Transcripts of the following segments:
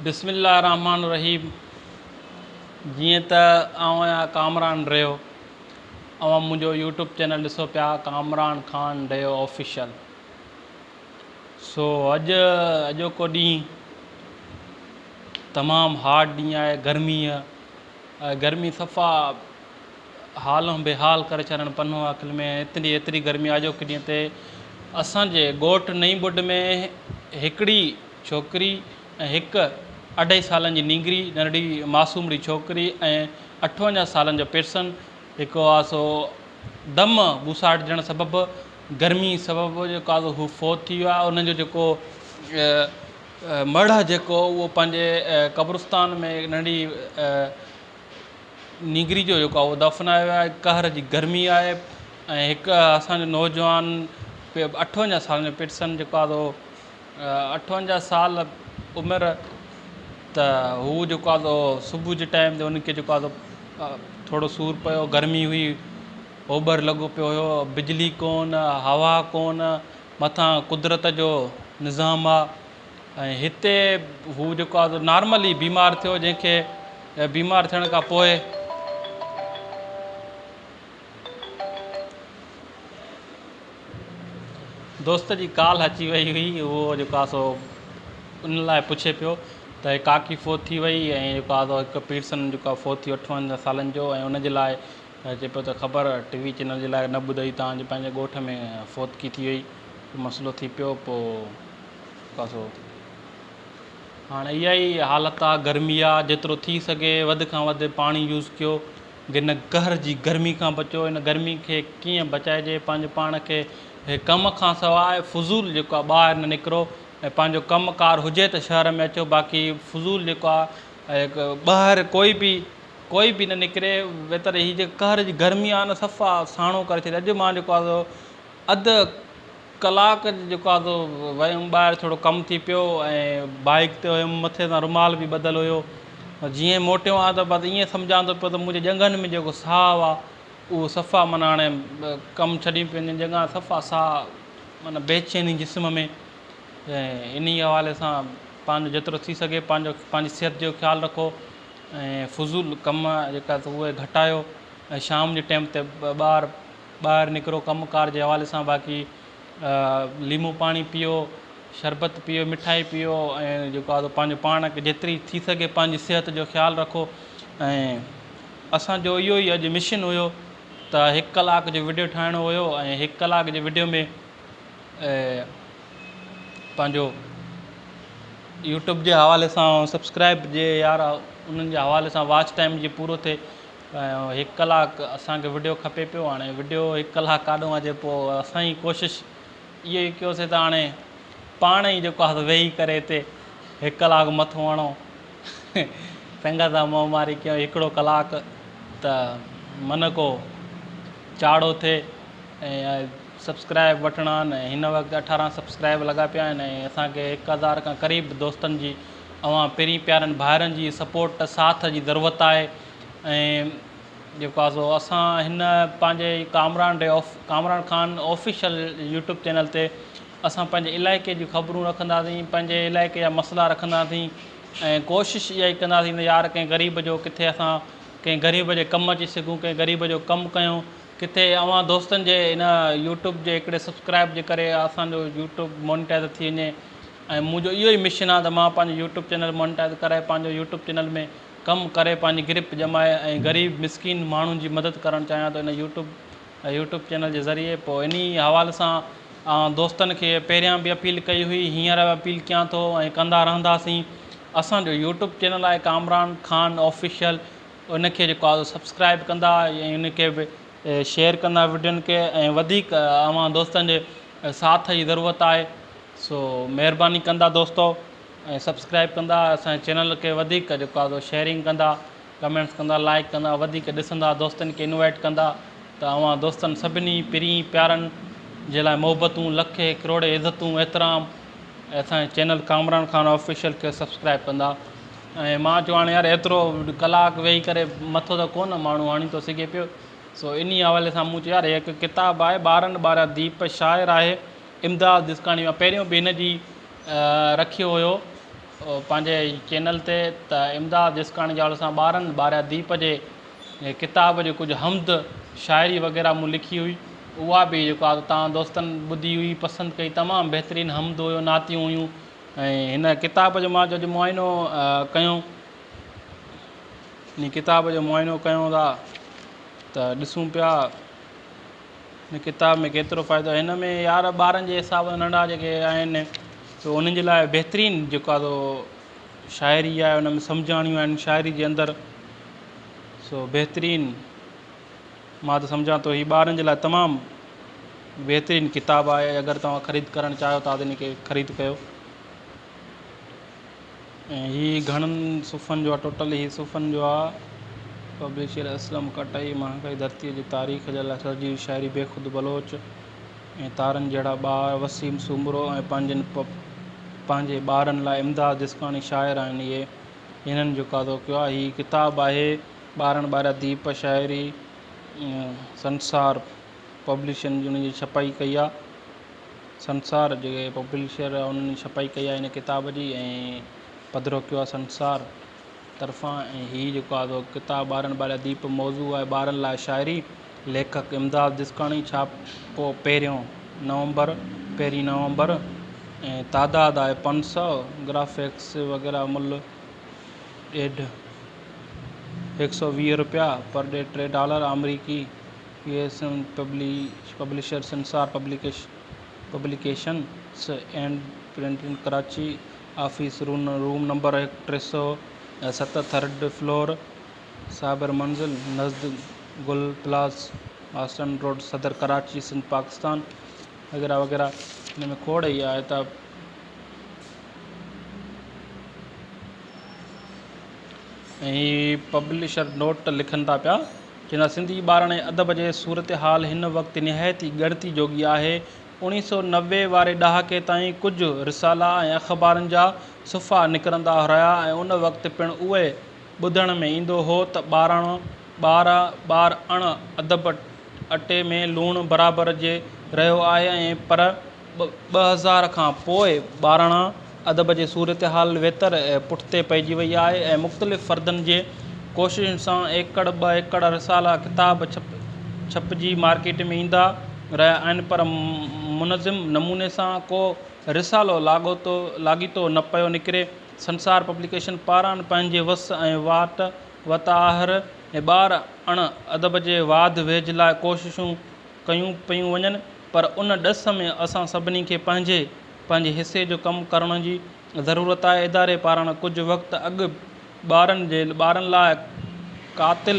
बिस्मिल्लाहिर्रहमानिर्रहीम। जीअं त कामरान रहियो मुंहिंजो यूट्यूब चैनल ॾिसो पिया कामरान ख़ान रहियो ऑफिशियल। सो अॼोको ॾींहुं तमामु हार्ड ॾींहुं आहे। गर्मी सफ़ा हाल बेहाल करे छॾणु पनो अखिल में एतिरी गर्मी अॼोके ॾींहं ते असांजे ॻोठ नई बुड में हिकिड़ी छोकिरी ऐं हिकु 2.5 सालनि जी नींगरी नंढड़ी मासूमड़ी छोकिरी ऐं 58 सालनि जो पेरसन जेको आहे सो दम बूसाट ॾियणु सबबु गर्मी सबबु जेको आहे हू फोत थी वियो आहे। उनजो जेको मढ़ जेको उहो पंहिंजे कब्रिस्तान में नंढी नींगरी जो जेको आहे उहो दफ़नायो आहे। कहर जी गर्मी आहे ऐं हिकु असांजो नौजवान 58 सालनि जो पेरसन जेको आहे 58 साल उमिरि त हू जेको आहे सुबुह जे टाइम ते उनखे जेको आहे थोरो सूरु पियो, गर्मी हुई, ओभर लॻो पियो हुयो, बिजली कोन, हवा कोन, मथां कुदरत जो निज़ाम आहे। ऐं हिते हू जेको आहे नॉर्मली बीमार थियो, जंहिंखे बीमार थियण खां पोइ दोस्त जी कॉल अची वई हुई। उहो जेको आहे सो उन लाइ पुछे पियो त काकी फोत थी वई ऐं जेको आहे हिकु पेरसन जेको आहे फोत थी 58 सालनि जो, ऐं उनजे लाइ चए पियो त ख़बर TV चैनल जे लाइ न ॿुधई, तव्हांजे पंहिंजे ॻोठ में फोतकी थी वई, मसइलो थी पियो। पोइ सो हाणे इहा ई हालत आहे, गर्मी आहे। जेतिरो थी सघे वधि खां वधि पाणी यूज़ कयो, हिन कहर जी गर्मी खां बचो। हिन गर्मी खे कीअं बचाइजे, पंहिंजे पाण खे कम खां सवाइ फुज़ूल जेको आहे ॿाहिरि न निकिरो ऐं पंहिंजो कमुकार हुजे त शहर में अचो, बाक़ी फुज़ूल जेको आहे ॿाहिरि कोई बि न निकिरे। बहितर हीअ जेको कहर जी गर्मी आहे न सफ़ा साणो करे छॾे। अॼु मां जेको आहे अधु कलाक जेको आहे वियुमि ॿाहिरि, थोरो कमु थी पियो ऐं बाइक ते हुयुमि, मथे सां रुमाल बि ॿधलु हुयो। जीअं मोटियो आहे त बसि ईअं सम्झां थो पियो त मुंहिंजे ॼंघनि में जेको साहु आहे उहो सफ़ा माना हाणे कमु छॾी पंहिंजी जॻह सफ़ा साहु माना बेचैनी जिस्म में। ऐं इन हवाले सां पंहिंजो जेतिरो थी सघे पंहिंजी सिहत जो ख़्यालु रखो ऐं फुज़ूल कम जेका उहे घटायो ऐं शाम जे टाइम ते ॿाहिरि निकिरो कमुकार जे हवाले सां। बाक़ी लीमो पाणी पीओ, शरबत पीओ, मिठाई पीओ ऐं जेको आहे पंहिंजो पाण खे जेतिरी थी सघे पंहिंजी सिहत जो ख़्यालु रखो। ऐं असांजो इहो ई अॼु मिशन हुयो त 1 कलाक जो वीडियो ठाहिणो हुयो ऐं 1 कलाक जे वीडियो में पंहिंजो यूट्यूब जे हवाले सां सब्सक्राइब जे यार उन्हनि जे हवाले सां वॉच टाइम जी पूरो थिए। 1 कलाक असांखे वीडियो खपे पियो। हाणे वीडियो 1 कलाक काॾों अचे, पोइ असां ई कोशिशि इहो ई कयोसीं त हाणे पाण ई जेको आहे वेही करे हिते 1 कलाक मथो हणो, पंहिंगा सां मोह मारी कयूं 1 कलाक त मन को चाढ़ो थिए। ऐं सब्सक्राइब वठणा आहिनि। हिन वक़्तु 18 सब्सक्राइब लॻा पिया आहिनि ऐं असांखे 1000 खां क़रीब दोस्तनि जी पहिरीं प्यारनि भाइरनि जी सपोर्ट साथ जी ज़रूरत आहे। ऐं जेको आहे सो असां हिन पंहिंजे Kamran Khan official YouTube channel ते असां पंहिंजे इलाइक़े जूं ख़बरूं रखंदासीं, पंहिंजे इलाइक़े जा मसइला रखंदासीं ऐं कोशिशि इहा ई कंदासीं त यार कंहिं ग़रीब जो किथे असां कंहिं ग़रीब जे कमु अची सघूं, कंहिं ग़रीब जो कमु कयूं, किथे दोस्तनि जे इन यूट्यूब जे हिकिड़े सब्सक्राइब जे करे असांजो यूट्यूब मोनिटाइज़ थी वञे। ऐं मुंहिंजो इहो ई मिशन आहे त मां पंहिंजो यूट्यूब चैनल मोनिटाइज़ कराए पंहिंजो यूट्यूब चैनल में कमु करे पंहिंजी गिरिप जमाए ऐं ग़रीब मिसकिन माण्हुनि जी मदद करणु चाहियां थो इन यूट्यूब चैनल जे ज़रिए। पोइ इन हवाले सां दोस्तनि खे पहिरियां बि अपील कई हुई, हींअर बि अपील कयां थो ऐं कंदा रहंदासीं। असांजो यूट्यूब चैनल आहे कामरान ख़ान ऑफिशियल, उनखे जेको आहे सब्सक्राइब कंदा ऐं उनखे बि शेयर कंदा वीडियोनि खे ऐं वधीक दोस्तनि जे साथ जी ज़रूरत आहे। सो महिरबानी कंदा दोस्तो ऐं सब्सक्राइब कंदा, असांजे चैनल खे वधीक जेको आहे शेयरिंग कंदा, कमेंट्स कंदा, लाइक कंदा, वधीक ॾिसंदा, दोस्तनि खे इनवाइट कंदा त दोस्तनि सभिनी पिरीं प्यारनि जे लाइ मोहबतूं लखे करोड़े इज़तूं एतिराम असांजे चैनल कामरान ख़ान ऑफिशियल खे सब्सक्राइब कंदा। ऐं मां चयो हाणे यार एतिरो कलाक वेही करे मथो त कोन माण्हू हणी थो सघे पियो। सो इन हवाले सां मूं चयो यार हिकु किताबु आहे ॿारनि ॿारहं दीप शाइर आहे इमदाद दिसकाणी। मां पहिरियों बि हिन जी रखियो हुयो पंहिंजे चैनल ते त इमदाद जिसकाणी जा असां ॿारनि ॿारहं दीप जे किताब जो कुझु हमद शाइरी वग़ैरह मूं लिखी हुई, उहा बि जेको आहे तव्हां दोस्तनि ॿुधी हुई, पसंदि कई, तमामु बहितरीनु हमद हुयो, नातियूं हुयूं। ऐं हिन किताब जो मां अॼु मुआइनो कयूं, हिन किताब जो मुआइनो कयूं था त ॾिसूं पिया हिन किताब में केतिरो फ़ाइदो आहे। हिन में यार ॿारनि जे हिसाब सां नंढा जेके आहिनि सो उन्हनि जे लाइ बहितरीनु जेको आहे शाइरी आहे, उन में सम्झाणियूं आहिनि शाइरी जे अंदरि, सो बहितरीनु मां त सम्झां थो हीअ ॿारनि जे लाइ तमामु बहितरीनु किताबु आहे। अगरि तव्हां ख़रीद करणु चाहियो था त इन खे ख़रीद कयो। ऐं हीअ घणनि सुफ़नि जो आहे, टोटल हीअ सुफ़नि जो आहे। पब्लिशर असलम कटाई, महाकाई धरतीअ जी तारीख़ जे लाइ सॼी शाइरी बेख़ुद बलोच ऐं तारनि जहिड़ा ॿार, वसीम सुमरो ऐं पंहिंजे ॿारनि लाइ इमदाद जिसकाणी शाइर आहिनि। इहे हिननि जेको आहे कयो आहे, हीअ किताबु आहे ॿारहं ॿारहं दीप शाइरी, संसार पब्लिशन जी उनजी छपाई कई आहे। संसार जेके पब्लिशर आहे उन्हनि छपाई कई आहे हिन किताब जी, ऐं पधिरो कयो आहे संसार तरफ़ां। ऐं हीअ जेको आहे किताबु ॿारहं ॿारहं दीप मौज़ू आहे ॿारनि लाइ शाइरी, लेखक इमदाद जिसकाणी, छापो 1 नवंबर ऐं तादाद आहे 500, ग्राफिक्स वग़ैरह मुल्ह ₹120 पर डे $3 अमरीकी। US पब्लिशर संसार publications and printing Karachi, office room number 307, 3rd floor, साबर मंजिल नज़द गुल प्लास, आसन रोड, सदर कराची, सिंध पाकिस्तान वग़ैरह वग़ैरह। हिन में खोड़ ई आहे त ऐं हीअ पब्लिशर नोट लिखनि था पिया, चवंदा सिंधी ॿारणे अदब जे सूरत हाल हिन वक़्तु निहायती ॻणती जोगी आहे। 1990 वारे ॾहाके ताईं कुझु रिसाला ऐं अख़बारनि जा सुफ़ा निकिरंदा रहिया ऐं उन वक़्तु पिणु उहे ॿुधण में ईंदो हो त ॿार अण अदब अटे में लूणु बराबरि जे रहियो आहे। ऐं पर 2000 खां पोइ ॿाराणा अदब जे सूरत हाल वेतर पुठिते पइजी वई आहे ऐं मुख़्तलिफ़ फ़र्दनि जे कोशिशुनि सां एकड़ ॿ एकड़ रिसाला किताब छपजी मार्केट में ईंदा रहिया आहिनि, पर मुनज़िम नमूने सां को रिसालो लाॻीतो न पियो निकिरे। संसार पब्लिकेशन पारां पंहिंजे वस ऐं वताहर ऐं ॿार अण अदब जे वाध वेझ लाइ कोशिशूं कयूं पियूं वञनि, पर उन ॾस में असां सभिनी खे पंहिंजे हिसे जो कमु करण जी ज़रूरत आहे। इदारे पारां कुझु वक़्तु अॻु ॿारनि लाइ कातिल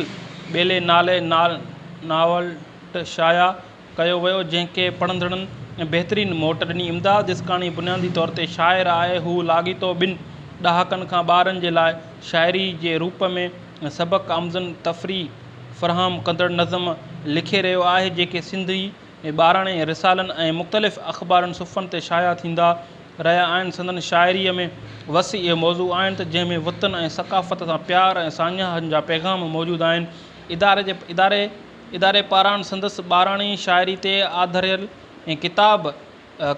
ॿेले नाले नावल शाया कयो वियो, जंहिंखे पढ़ंदड़नि बहितरीनु मोट ॾिनी। इमदाद जिसकाणी बुनियादी तौर ते शाइर आहे। हू लाॻीतो 2 ॾहाकनि खां ॿारनि जे लाइ शाइरी जे रूप में सबक़ आमज़न तफ़रीह फ़राहम कंदड़ नज़म लिखे रहियो आहे, जेके सिंधी ॿाराणे रिसालनि ऐं मुख़्तलिफ़ अख़बारनि सुफ़नि ते शाया थींदा रहिया आहिनि। संदन शाइरीअ में वसी इहे मौज़ू आहिनि त जंहिंमें वतन ऐं सक़ाफ़त सां प्यार ऐं सान्याहनि जा पैगाम मौजूदु आहिनि। इदारे पारां संदसि ॿाराणी शाइरी ते आधारियल ऐं किताब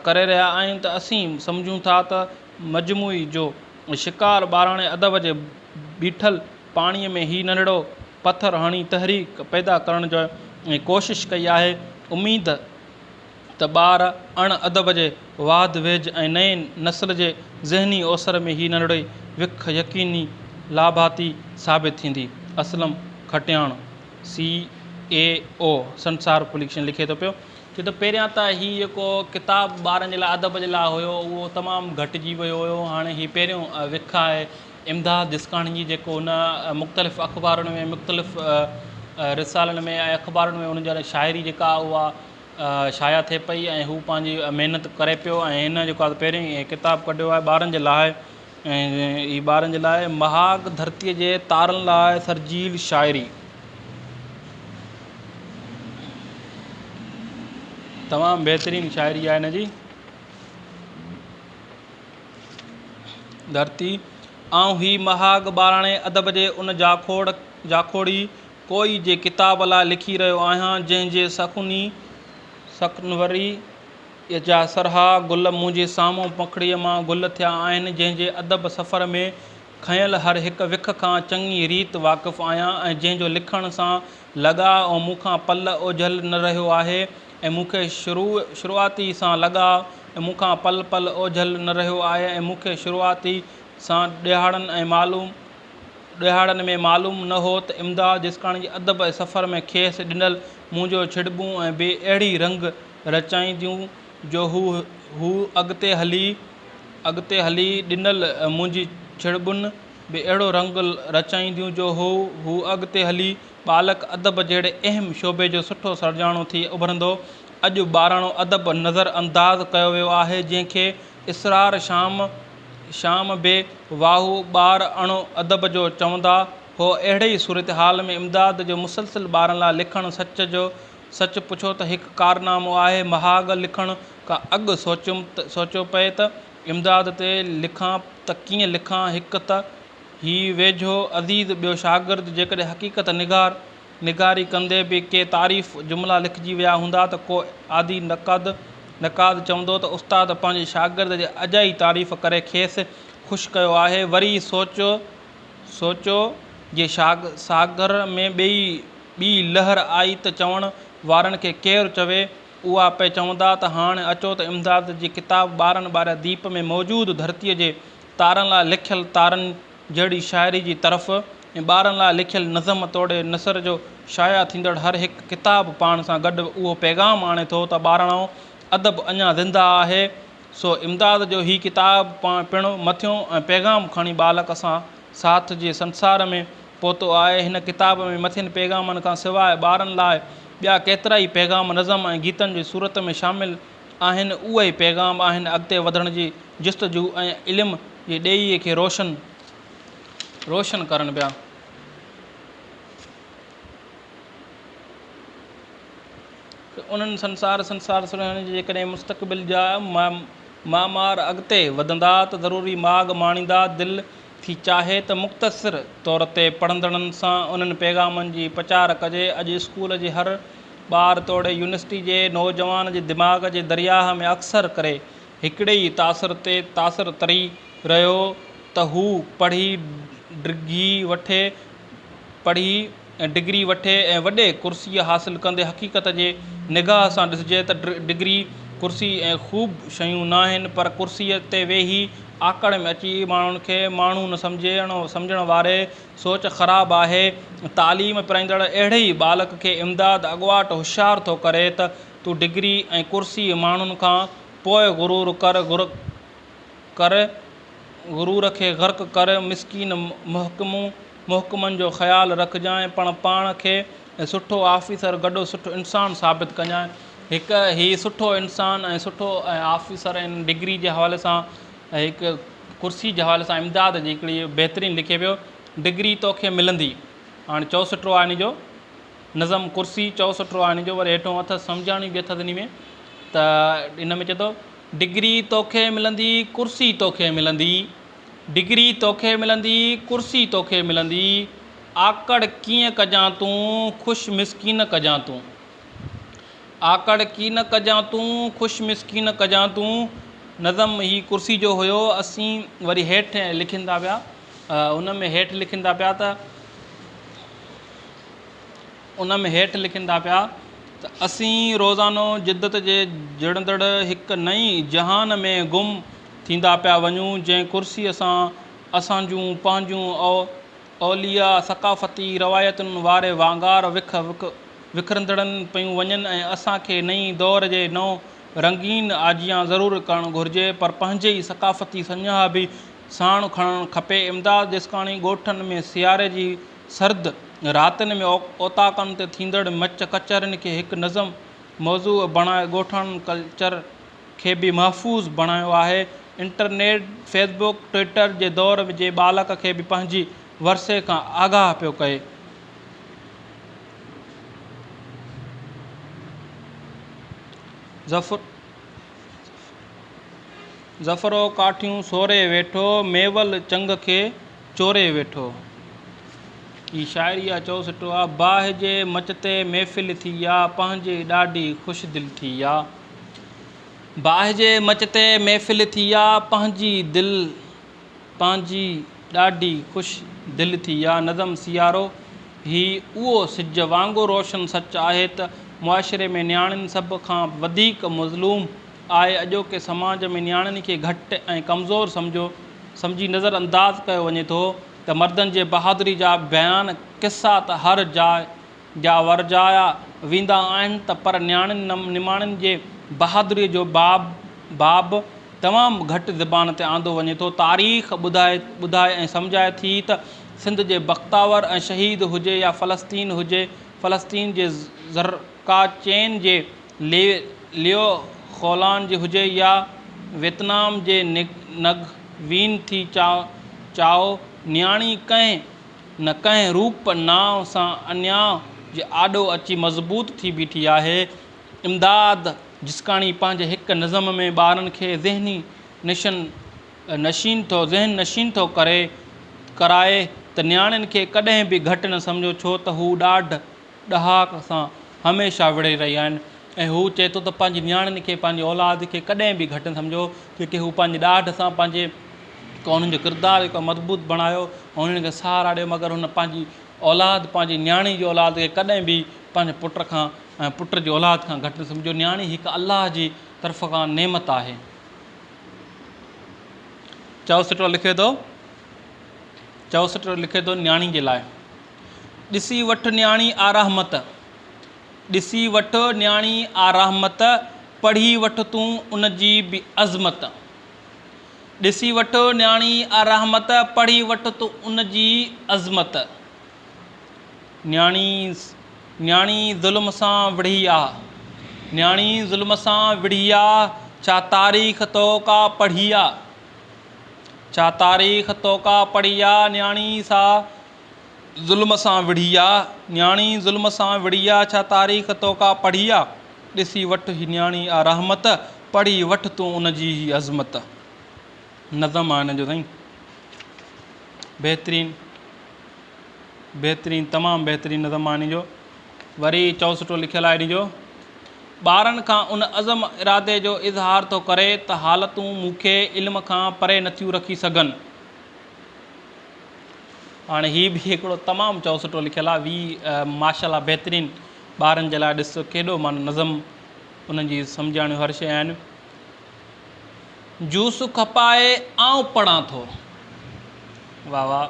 करे रहिया आहियूं त असीं सम्झूं था त मजमूई जो शिकार ॿाराणे अदब जे बीठल पाणीअ में ही नंढड़ो पथर हणी तहरीक पैदा करण जो कोशिशि कई आहे। उमेद त ॿार अण अदब जे वाध वेझ ऐं नए नस्ल जे ज़हनी ओसर में ही नंढड़ी विख यकीनी लाभाती साबित थींदी। असलम खटियाण CAO संसार पब्लिकेशन लिखे थो पियो। छो त पहिरियां त हीअ जेको किताबु ॿारनि जे लाइ अदब जे लाइ हुयो उहो तमामु घटिजी वियो हुयो। हाणे हीअ पहिरियों विख आहे इमदाद जिसकाणी जी, जेको हुन मुख़्तलिफ़ अख़बारुनि में मुख़्तलिफ़ रिसालनि में ऐं अख़बारुनि में हुन जा शाइरी जेका उहा शाया थिए पई ऐं हू पंहिंजी महिनत करे पियो। ऐं हिन जेको आहे पहिरियों किताबु कढियो आहे ॿारनि जे लाइ, ऐं हीअ ॿारनि जे लाइ महाग धरतीअ जे तारनि लाइ सरजील शाइरी, तमामु बहितरीनु शाइरी आहे हिन जी। धरती ऐं ही महाग ॿाराणे अदब जे उन जाखोड़ी कोई जे किताब लाइ लिखी रहियो आहियां, जंहिंजे सकनवरी जा सरहा गुल मुंहिंजे साम्हूं पंखड़ीअ मां गुल थिया आहिनि जंहिंजे अदब सफ़र में खयल हर हिकु विख खां चङी रीत वाक़ुफ़ु आहियां ऐं जंहिंजो लिखण सां लॻा ऐं मूंखां पल ओझल न रहियो आहे ऐं मूंखे शुरूआती सां लॻा ऐं मूंखां पल पल ओझल न रहियो आहे ऐं मूंखे शुरूआती सां ॾिहाड़नि में मालूम न हो त इमदाद जिसकाणी जे अदब ऐं सफ़र में खेसि ॾिनल मुंहिंजो छिड़बूं ऐं ॿिए अहिड़ी रंग रचाईंदियूं जो हू अॻिते हली ॾिनल मुंहिंजी छिड़बुनि बि अहिड़ो रंग रचाईंदियूं जो हू अॻिते हली बालक अदब जहिड़े अहम शोबे जो सुठो सर्जाणो थी उभरंदो। अॼु ॿाराणो अदब नज़र अंदाज़ कयो वियो आहे जंहिंखे इसरार शाम बे वाहू ॿार अणो अदब जो चवंदा हो। अहिड़े ई सूरत हाल में इमदाद जो मुसलसिल ॿारनि लाइ लिखणु सच पुछो त हिकु कारनामो आहे। महाग लिखण खां अॻु सोचियो पए त इमदाद ते लिखां त कीअं लिखां। हिकु त ही वेझो अज़ीज़ ॿियो शागिर्द जेकॾहिं हक़ीक़त निगारी कंदे बि के तारीफ़ जुमिला लिखिजी विया हूंदा त को आदि नक़ाद चवंदो त उस्ताद पंहिंजे शागिर्द जे अजाई तारीफ़ करे खेसि ख़ुशि कयो आहे। वरी सोचो जे सागर में ॿी लहर आई त चवण वारनि खे केरु चवे। उहा पे चवंदा त हाणे अचो त इमदाद जी किताब ॿारनि ॿार दीप में मौजूदु धरतीअ जे तारनि लाइ लिखियल तारनि जहिड़ी शाइरी जी तरफ़ ऐं ॿारनि लाइ लिखियल नज़म तोड़े नसर जो शाया थींदड़ हर हिकु किताब पाण सां गॾु उहो पैगाम आणे थो त ॿाराणो अदब अञा ज़िंदा आहे। सो इमदाद जो ही किताब पिणु मथियों ऐं पैगाम खणी बालक सां साथ जे संसार में पहुतो आहे। हिन किताब में मथियनि पैगामनि खां सवाइ ॿारनि लाइ ॿिया केतिरा ई पैगाम नज़म ऐं गीतनि जी सूरत में शामिल आहिनि। उहे ई पैगाम आहिनि अॻिते वधण जी जिस्तजू ऐं इल्म जे ॾेईअ खे रोशन करनि पिया। उन्हनि संसार सुञाणे जेकॾहिं मुस्तक़बिल जा मामार अॻिते वधंदा त ज़रूरी माग माणींदा। दिलि थी चाहे त मुख़्तसिर तौर ते पढ़ंदड़नि सां उन्हनि पैगामनि जी प्रचार कजे। अॼु स्कूल जे हर ॿार तोड़े यूनिवर्सिटी जे नौजवान जे दिमाग़ जे दरियाह में अक्सर करे हिकिड़े ई तासिर तरी रहियो त हू पढ़ी डिग्री वठे ऐं वॾे कुर्सीअ हासिल कंदे हक़ीक़त जे निगाह सां ॾिसिजे त डिग्री कुर्सी ऐं ख़ूब शयूं न आहिनि पर कुर्सीअ ते वेही आकड़ में अची माण्हुनि खे माण्हू न सम्झण वारे सोच ख़राबु आहे। तालीम पढ़ाईंदड़ अहिड़े ई बालक खे इमदाद अॻुवाट होशियारु थो करे त तूं डिग्री ऐं कुर्सी माण्हुनि खां पोइ गुरूर खे ग़र्क़ कर। मिसकीन मुहकमनि जो ख़्यालु रखजांइ पाण खे सुठो आफ़ीसर गॾो सुठो इंसानु साबित कजांइ। हिकु हीउ सुठो इंसानु ऐं सुठो आफ़ीसर ऐं डिग्री जे हवाले सां हिकु कुर्सी जे हवाले सां इमदाद जी हिकिड़ी बहितरीनु लिखे पियो। डिग्री तोखे मिलंदी, हाणे चौसठो आहे इन जो नज़म कुर्सी चौसठो आहे इन जो वरी हेठों अथसि सम्झाणी बि अथसि इन में त इन में चए थो डिग्री तोखे मिलंदी कुर्सी तोखे मिलंदी। डिग्री तोखे मिलंदी कुर्सी तोखे मिलंदी। आकड़ कीअं कजां तूं ख़ुशि मिसकीन कजां तूं। आकड़ कीअं कजां तूं ख़ुशि मिसकीन कजां तूं। नज़म ही कुर्सी जो हुयो। असीं वरी हेठि लिखंदा पिया उन में हेठि लिखंदा पिया त असीं रोज़ानो जिदत जे जड़ंदड़ हिकु नई जहान में गुम थींदा पिया वञूं जंहिं कुर्सीअ सां असांजूं पंहिंजूं औलिया सक़ाफ़ती रवायतुनि वारे वांगार विखरंदड़नि पियूं वञनि ऐं असांखे नई दौर जे नओं रंगीन आजियां ज़रूरु करणु घुरिजे पर पंहिंजे ई सक़ाफ़ती सन्हा बि साण खणणु खपे। इमदाद जिसकाणी ॻोठनि में सियारे जी सर्द रातिनि में ओताकनि ते थींदड़ मच कचरनि खे हिकु नज़म मौज़ू बणाए ॻोठनि कल्चर खे बि महफ़ूज़ बणायो आहे। इंटरनेट फेसबुक ट्विटर जे दौर जे बालक खे बि पंहिंजी वरसे खां आगाह पियो कए। ज़फ़रो काठियूं सोरे वेठो मेवल चंग खे चोरे वेठो। ही शाइरी आहे चौसठो आहे। बाहि जे मच ते महफ़िल थी या पंहिंजे ॾाढी ख़ुशि दिलि थी या। बाहि जे मच ते महफ़िल थी आहे पंहिंजी दिलि पंहिंजी ॾाढी ख़ुशि दिलि थी आहे नज़म सियारो ही उहो सिज वांगुरु रोशन सच आहे त मुआशिरे में नियाणियुनि सभ खां वधीक मज़लूम आहे। अॼोके समाज में नियाणियुनि खे घटि ऐं कमज़ोर सम्झी नज़र अंदाज़ कयो वञे थो त मर्दनि जे बहादुरी जा बयान क़िसा त हर जाइ जा वरजाया वेंदा आहिनि त पर नियाणियुनि निमाणियुनि जे बहादुरीअ जो बाब तमामु घटि ज़बान ते आंदो वञे थो। तारीख़ ॿुधाए ऐं सम्झाए थी त सिंध जे बख़्तावर ऐं शहीद हुजे या फ़लस्तीन जे ज़रकाचेन जे लियो ख़ौलान जे हुजे या वियतनाम जे नगवीन थी चाओ नियाणी कंहिं न कंहिं रूप नाव सां अन्याउ जे आॾो अची मज़बूत थी बीठी आहे। इमदाद जिस्काणी पंहिंजे हिकु नज़म में ॿारनि खे ज़हन नशीन थो कराए त नियाणियुनि खे कॾहिं बि घटि न सम्झो छो त हू ॾहाक सां हमेशह विढ़े रहिया आहिनि। ऐं हू चए थो त पंहिंजी नियाणियुनि खे पंहिंजी औलाद खे कॾहिं बि घटि न सम्झो क्योंकि हू पंहिंजे ॾाढ सां पंहिंजे उन्हनि जो किरदारु जेको मज़बूत बणायो ऐं उन्हनि खे सहारा ॾियो मगर हुन पंहिंजी औलाद पंहिंजी नियाणी जी औलाद खे कॾहिं बि पंहिंजे पुट जी औलाद खां घटि न सम्झो। नियाणी हिकु अलाह जी तरफ़ खां नेमत आहे। 64 लिखे थो नियाणी जे लाइ ॾिसी वठि नियाणी आराहमत पढ़ी वठि तूं उन जी बि अज़मत। ॾिसी वठि नियाणी आराहमत पढ़ी वठि तूं उन जी अज़मत। नियाणी ज़ुल्म सां विढ़ी आहे छा तारीख़ तो का पढ़ी आहे। नियाणी ज़ुल्म सां विढ़ी आहे छा तारीख़ तो का पढ़ी आहे। ॾिसी वठि ही नियाणी आराहमत पढ़ी वठि तूं उन जी ही अज़मत। नज़म आहे हिन जो साईं बहितरीनु तमामु बहितरीनु नज़म आहे हिन जो। वरी 64 लिखियलु आहे हिन जो ॿारनि खां उन अज़म इरादे जो इज़हार थो करे त हालतूं मूंखे इल्म खां परे नथियूं रखी सघनि। हाणे हीअ बि हिकिड़ो तमामु 64 लिखियलु आहे माशाअल्लाह बहितरीनु ॿारनि जे लाइ ॾिसो केॾो माना नज़म उन्हनि जी सम्झाइणियूं हर शइ आहिनि। जूस खपाए आउं पढ़ां थो वाह वाह।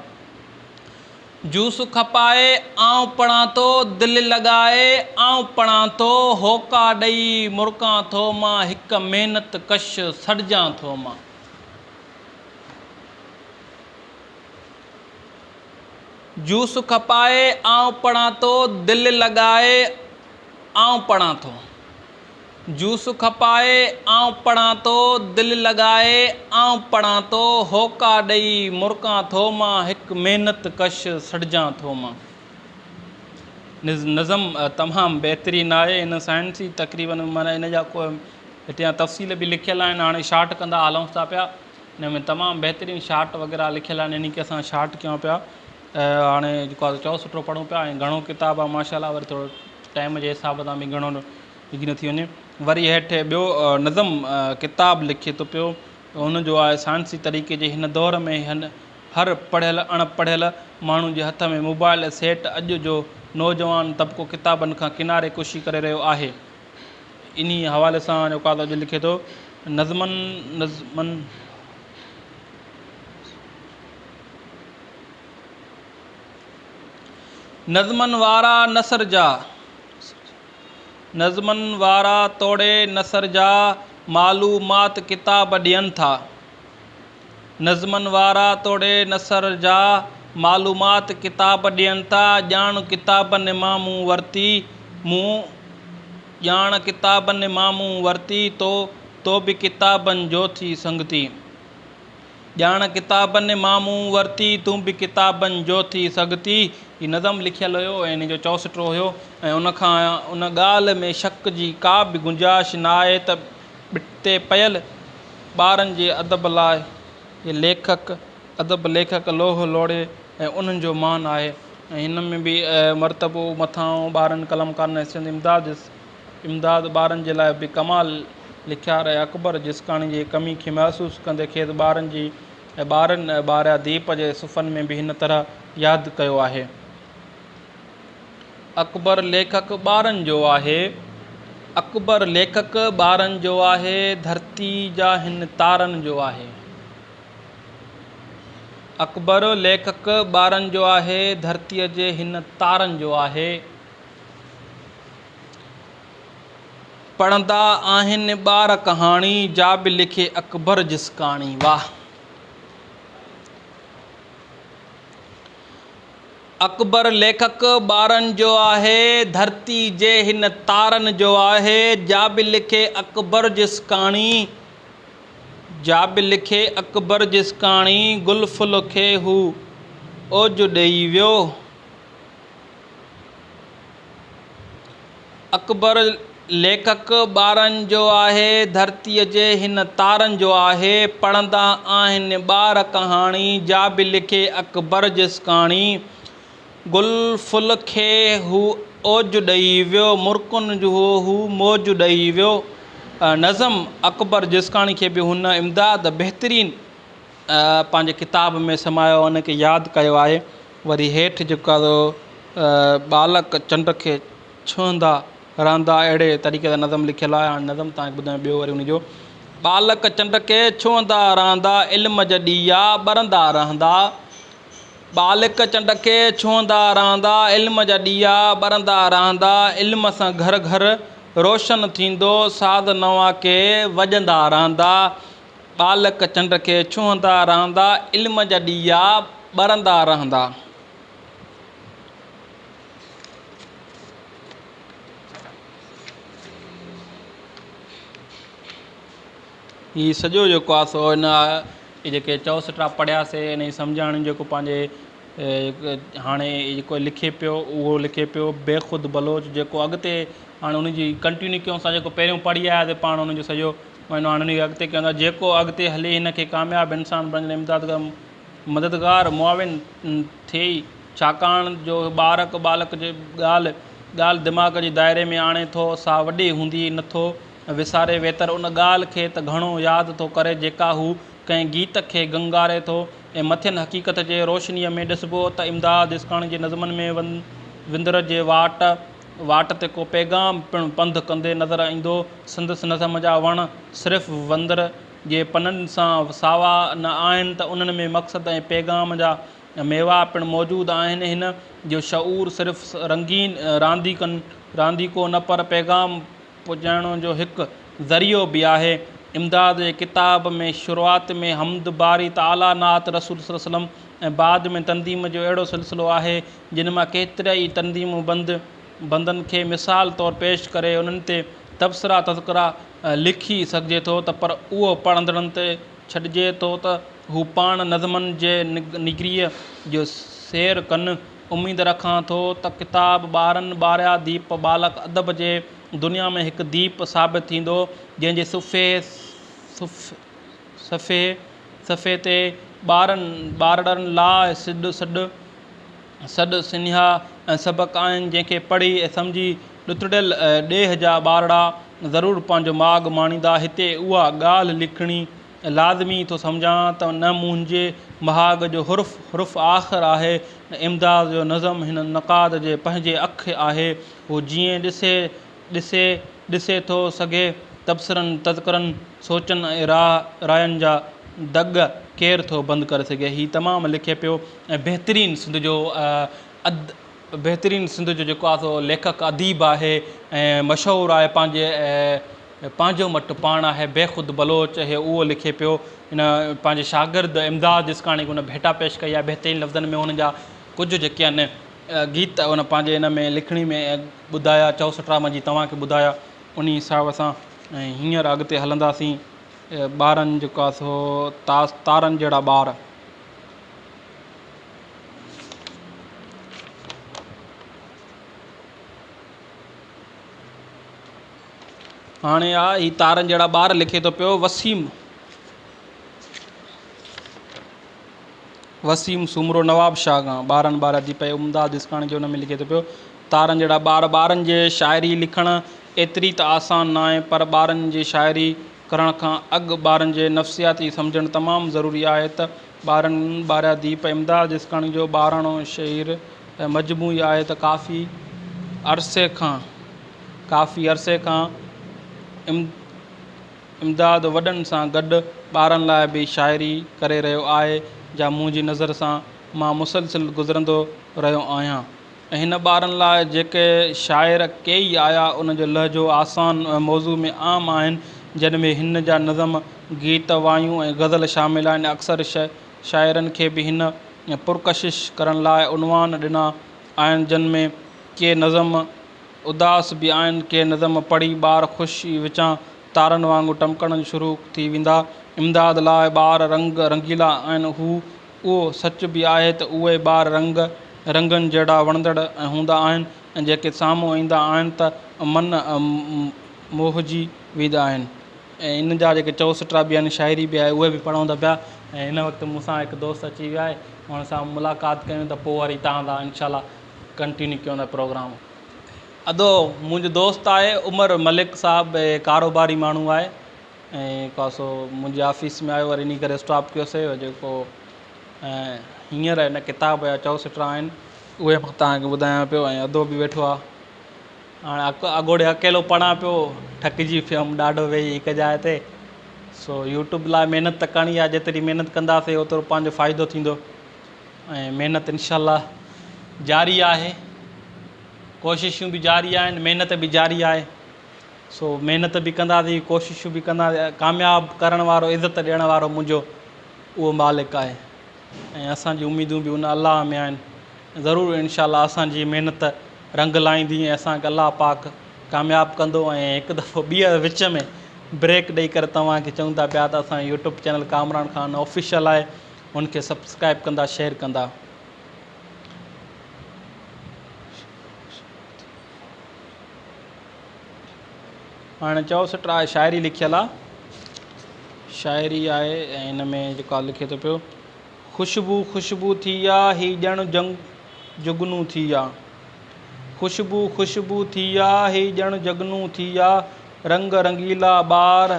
जूस खपाए आउं पढ़ां थो दिलि लॻाए आउं पढ़ां थो होका ॾेई मुरकां थो मां हिकु महिनत कश सॾिजां थो मां। जूस खपाए आउं पढ़ां थो दिलि लॻाए आउं पढ़ां थो। जूस खपाए आउं पढ़ां थो दिलि लॻाए आउं पढ़ां थो होका ॾेई मुरकां थो मां हिकु महिनत कश सॾिजां थो मां। नज़म तमामु बहितरीनु आहे। इन साइंसी तक़रीबन माना इन जा को हिते तफ़सील बि लिखियलु आहिनि। हाणे शार्ट कंदा हलूं था पिया हिन में तमामु बहितरीनु शार्ट वग़ैरह लिखियलु आहिनि इन खे असां शार्ट कयूं पिया। हाणे जेको आहे 64 पढ़ूं पिया ऐं घणो किताबु आहे माशाअल्लाह वरी थोरो टाइम जे हिसाब सां बि घणो लिखी न थी वञे। वरी हेठि ॿियो नज़म किताबु लिखे थो पियो हुनजो आहे साइंसी तरीक़े जे हिन दौर में हर पढ़ियल अणपढ़ियल माण्हू जे हथ में मोबाइल सेट अॼु जो नौजवान तबिको किताबनि खां किनारे कुशी करे रहियो आहे। इन हवाले सां जेको आहे अॼु लिखे थो नज़मनि वारा तोड़े नसर जा मालूमात किताब ॾियनि था। नज़मनि वारा तोड़े नसर जा मालूमात किताब ॾियनि था। ॼाण किताबनि मां मूं वरिती तो बि किताबनि जो थी संगती। ॼाण किताबनि मां मूं वरिती तूं बि किताबनि जो थी सघती। हीउ नज़म लिखियलु हुयो ऐं इन जो 64 हुयो ऐं उन ॻाल्हि में शक जी का बि गुंजाइश न आहे त ॿिटे पयल ॿारनि जे अदब लेखक लोह लोड़े ऐं उन्हनि जो मान आहे। ऐं हिन में बि मरतबो मथां ॿारनि कलमकारनि इमदाद ॿारनि जे लाइ बि कमाल लिखिया रहे अकबर जिसकाणी जी कमी खे महसूसु कंदे खेसि ॿारनि जी ऐं ॿारनि ॿारिया दीप जे सुफ़नि में बि हिन तरह यादि कयो आहे। अकबर लेखक ॿारनि जो आहे, अकबर लेखक ॿारनि जो आहे, धरती जा हिन तारनि जो आहे। अकबर लेखक ॿारनि जो आहे, धरतीअ जे हिन तारनि जो आहे। पढ़ंदा आहिनि ॿार कहाणी जा बि लिखे अकबर जिसकाणी। वाह। अकबर लेखक ॿारनि जो आहे, धरती जे हिन तारनि जो आहे। जा बि लिखे अकबर जिसकाणी, जा बि लिखे अकबर जिसकाणी। गुल फुल खे हू ओज ॾेई वियो। अकबर लेखक ॿारनि जो आहे, धरतीअ जे हिन तारनि जो आहे। पढ़ंदा आहिनि ॿार कहाणी जा बि लिखे अकबर जिसकाणी। गुल फुल खे हू ओज ॾेई वियो, मुर्कुनि जो हू मौज ॾेई वियो। नज़म अकबर जिसकाणी खे बि हुन इमदाद बहितरीनु पंहिंजे किताब में समायो, उनखे यादि कयो आहे। वरी हेठि जेको आहे बालक चंड खे छुहंदा रहंदा, अहिड़े तरीक़े सां नज़म लिखियलु आहे। हाणे नज़म तव्हांखे ॿुधायां ॿियो वरी उनजो। बालक चंड खे छुहंदा रहंदा, इल्म जा ॾीआ ॿरंदा रहंदा। बालक चंड खे छुहंदा रहंदा, इल्म जा ॾीआ ॿरंदा रहंदा। इल्म सां घर घर रोशन थींदो, साध नवां के वॼंदा रहंदा। बालक चंड खे छुहंदा रहंदा, इल्म जा ॾीआ ॿरंदा रहंदा। हीअ सॼो जेको आहे सो हिन जेके 64 पढ़ियासीं, इन जी सम्झाइण जेको पंहिंजे हाणे जेको लिखे पियो उहो लिखे पियो बेख़ुद बलोच। जेको अॻिते हाणे उनजी कंटिन्यू कयूं असां, जेको पहिरियों पढ़ी आयासीं पाण उनजो सॼो महीनो, हाणे उनखे अॻिते कयूं था। जेको अॻिते हली हिनखे कामयाबु इंसान बणिजण, इमदादगार मददगार मुआविन थिए, छाकाणि जो बालक जे ॻाल्हि दिमाग़ जे दाइरे में आणे थो। सा वॾी हूंदी नथो विसारे वेतर उन ॻाल्हि खे त घणो यादि थो करे जेका हू कंहिं गीत खे गंगारे थो। ऐं मथियनि हक़ीक़त जे रोशनीअ में ॾिसबो त इमदाद जिसकाणी जे नज़मनि में विंदर जे वाट ते को पैगाम पिणु पंधु कंदे नज़र ईंदो। संदसि नज़म जा वण सिर्फ़ु वंदर जे पननि सां सावा न आहिनि त उन्हनि में मक़सदु ऐं पैगाम जा मेवा पिणु मौजूदु आहिनि। हिन जो शऊर सिर्फ़ु रंगीन रांदीको न पर पैगाम पुॼाइण जो हिकु ज़रियो बि आहे। इमदाद जे किताब में शुरूआति में हमद बारी ताला नात रसूल सल्लल्लाहु अलैहि वसल्लम ऐं बाद में तंदीम जो अहिड़ो सिलसिलो आहे जिन मां केतिरा ई तंदीम बंदनि खे मिसाल तौरु पेश करे उन्हनि ते तबसरा तज़किरा लिखी सघिजे थो, त पर उहो पढ़ंदड़नि ते छॾिजे थो त हू पाण नज़मनि जे निगरीअ जो सैर कनि। उमेदु रखां थो त किताब ॿारनि ॿारिया दीप बालक अदब जे दुनिया में हिकु दीप साबित थींदो, जंहिंजे सफ़े ते ॿारड़नि लाइ सॾु सिन्हा ऐं सबक़ आहिनि, जंहिंखे पढ़ी ऐं सम्झी ॾुतड़ियल ॾेह जा ॿारड़ा ज़रूरु पंहिंजो माॻु माणींदा। हिते उहा ॻाल्हि लिखणी लाज़मी थो सम्झां त न मुंहिंजे महाग जो हुर्फ़ आख़िर आहे, इमदाद जो नज़म हिन नक़ाद जे पंहिंजे अख आहे। हू जीअं ॾिसे थो सघे तबसरनि तज़करनि सोचनि ऐं रायनि जा दग केरु थो बंदि करे सघे। हीअ तमामु लिखे पियो ऐं बहितरीनु सिंध जो जेको आहे सो लेखक अदीब आहे ऐं मशहूरु आहे, पंहिंजो मटि पाण आहे बेख़ुद बलोच। उहो लिखे पियो। हिन पंहिंजे शागिर्द इमदाद जिसकाणी हुन भेटा पेश कई आहे बहितरीनु लफ़्ज़नि में। हुन जा कुझु जेके आहिनि गीत हुन पंहिंजे हिन में लिखणी में ॿुधाया, 64 मंझि तव्हांखे ॿुधाया। उन हिसाब सां हींअर अॻिते हलंदासीं। ॿारनि जेको आहे सो तारनि जहिड़ा ॿार। हाणे आहे हीअ तारनि जहिड़ा ॿार लिखे थो पियो वसीम सुमरो नवाब शाह खां। ॿारनि जी पे इमदाद जिसकाणी जो हुन में लिखे थो पियो तारनि जहिड़ा ॿार। ॿारनि जे शाइरी लिखणु एतिरी त आसान न आहे, पर ॿारनि जी शाइरी करण खां अॻु ॿारनि जे नफ़्सियाती सम्झणु तमामु ज़रूरी आहे। त ॿारनि ॿारहं दीप इमदाद इस्काणी जो 12 शेर मजमूई आहे त काफ़ी अरसे खां इमदाद वॾनि सां गॾु ॿारनि लाइ बि शाइरी करे रहियो आहे, जा मुंहिंजी नज़र सां मां मुसलसिल गुज़रंदो रहियो आहियां। ऐं हिन ॿारनि लाइ जेके शाइर कई आया उन जो लहजो आसान ऐं मौज़ू में आम आहिनि, जिन में हिन जा नज़म, गीत, वायूं ऐं गज़ल शामिल आहिनि। अक्सर शाइरनि खे बि हिन पुरकशिश करण लाइ उनवान ॾिना आहिनि, जिन में के नज़म उदास बि आहिनि, के नज़म पढ़ी ॿार ख़ुशी विचां तारनि वांगुरु टमकण शुरू थी वेंदा। इमदाद लाइ ॿार रंगीला आहिनि, उहो सच बि आहे त उहे ॿार रंगनि जहिड़ा वणंदड़ हूंदा आहिनि, ऐं जेके साम्हूं ईंदा आहिनि त मन मोहिजी वेंदा आहिनि। ऐं इन जा जेके चौसठा बि आहिनि, शाइरी बि आहे, उहे बि पढ़ूं था पिया। ऐं हिन वक़्तु मूंसां हिकु दोस्त अची वियो आहे, हुन सां मुलाक़ात कयूं त पोइ वरी तव्हां सां इनशाला कंटिन्यू कयूं था प्रोग्राम। अदो मुंहिंजो दोस्त आहे उमर मलिक साहिबु, कारोबारी माण्हू आहे, ऐं कासो मुंहिंजे ऑफिस में आयो, वरी इन करे स्टॉप कयोसीं। जेको हींअर हिन किताब जा 64 आहिनि, उहे मां तव्हांखे ॿुधायां पियो। ऐं अदो बि वेठो आहे, हाणे अॻोड़े अकेलो पढ़ां पियो, थकिजी पियुमि ॾाढो वेही हिकु जाइ ते। सो यूट्यूब लाइ महिनत त करणी आहे, जेतिरी महिनत कंदासीं ओतिरो पंहिंजो फ़ाइदो थींदो। ऐं महिनत इनशाला जारी आहे, कोशिशूं बि जारी आहिनि, महिनत बि जारी आहे। सो महिनत बि कंदासीं, कोशिशूं बि कंदासीं। कामयाबु करण वारो, इज़त ॾियण वारो मुंहिंजो उहो मालिक आहे, ऐं असांजी उमेदूं बि उन अलाह में आहिनि। ज़रूरु इनशाला असांजी महिनत रंग लाहींदी ऐं असांखे अलाह पाक कामयाबु कंदो। ऐं हिकु दफ़ो ॿीहर विच में ब्रेक ॾेई करे तव्हांखे चऊं था पिया त असांजो YouTube channel Kamran Khan official आहे, हुनखे सब्सक्राइब कंदा, शेयर कंदा। हाणे 64 आहे, शाइरी लिखियलु आहे, शाइरी आहे। ऐं हिन में जेको आहे लिखे थो पियो, ख़ुशबू ख़ुशबू थी आहे ही ॼण जुगनू थी आहे, ख़ुशबू ख़ुशबू थी आहे ही ॼण जगनू थी आहे, रंग रंगीला ॿार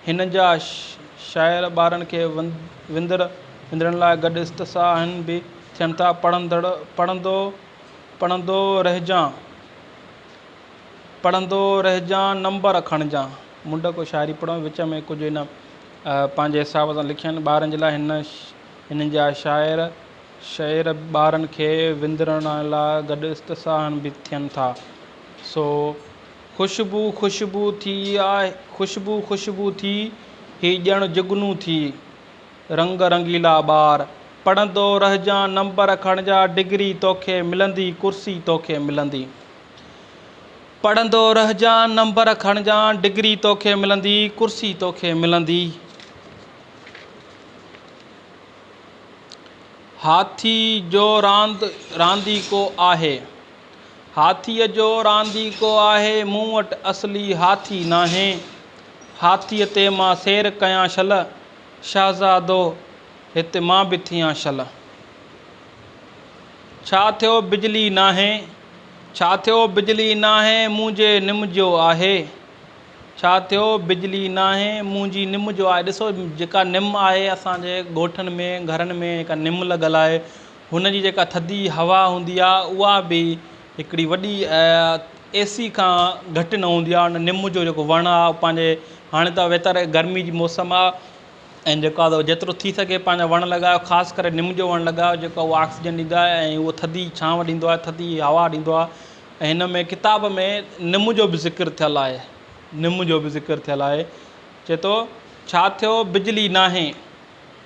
हिन जा शाइर ॿारनि खे विंदड़नि लाइ गॾु इस्तसाहन बि थियनि था। पढ़ंदो रहिजां नंबर खणजां। मुंड को शाइरी पढ़ो, विच में कुझु हिन पंहिंजे हिसाब सां लिखिया आहिनि ॿारनि जे लाइ। हिन जा शाइर ॿारनि खे विंदड़ण लाइ गॾु इस्तसाहन बि थियनि था। सो ख़ुशबू ख़ुशबू थी आहे, ख़ुशबू ख़ुशबू थी ही ॼण जुगनू थी, रंग रंगीला ॿार पढ़ंदो रहिजां नंबर खणजां, डिग्री तोखे मिलंदी, कुर्सी तोखे मिलंदी। पढ़ंदो रहिजां नंबर खणजां, डिग्री तोखे मिलंदी, कुर्सी तोखे मिलंदी। हाथी जो रांदीको आहे, हाथीअ जो रांदीको आहे, मूं वटि असली हाथी नाहे, हाथीअ ते मां सैर कयां छल, शहज़ादो हिते मां बि थियां छल। छा थियो बिजली नाहे, छा थियो बिजली नाहे, मुंहिंजे निम जो आहे, छा थियो बिजली नाहे, मुंहिंजी निम जो आहे। ॾिसो जेका निम आहे असांजे ॻोठनि में, घरनि में जेका निम लॻल आहे, हुन जी जेका थधी हवा हूंदी आहे, उहा बि हिकिड़ी वॾी AC खां घटि न हूंदी आहे। हुन निम जो जेको वणु आहे पंहिंजे, हाणे त वेतर गर्मी जी मौसम आहे, ऐं जेको आहे जेतिरो थी सघे पंहिंजा वण लॻायो, ख़ासि करे निम जो वणु लॻायो, जेको उहो ऑक्सीजन ॾींदो आहे ऐं उहो थधी छांव ॾींदो आहे, थधी हवा ॾींदो आहे। ऐं हिन में किताब में निम जो बि ज़िक्र थियलु आहे, निम जो बि ज़िक्र थियलु आहे। चए थो छा थियो बिजली नाहे,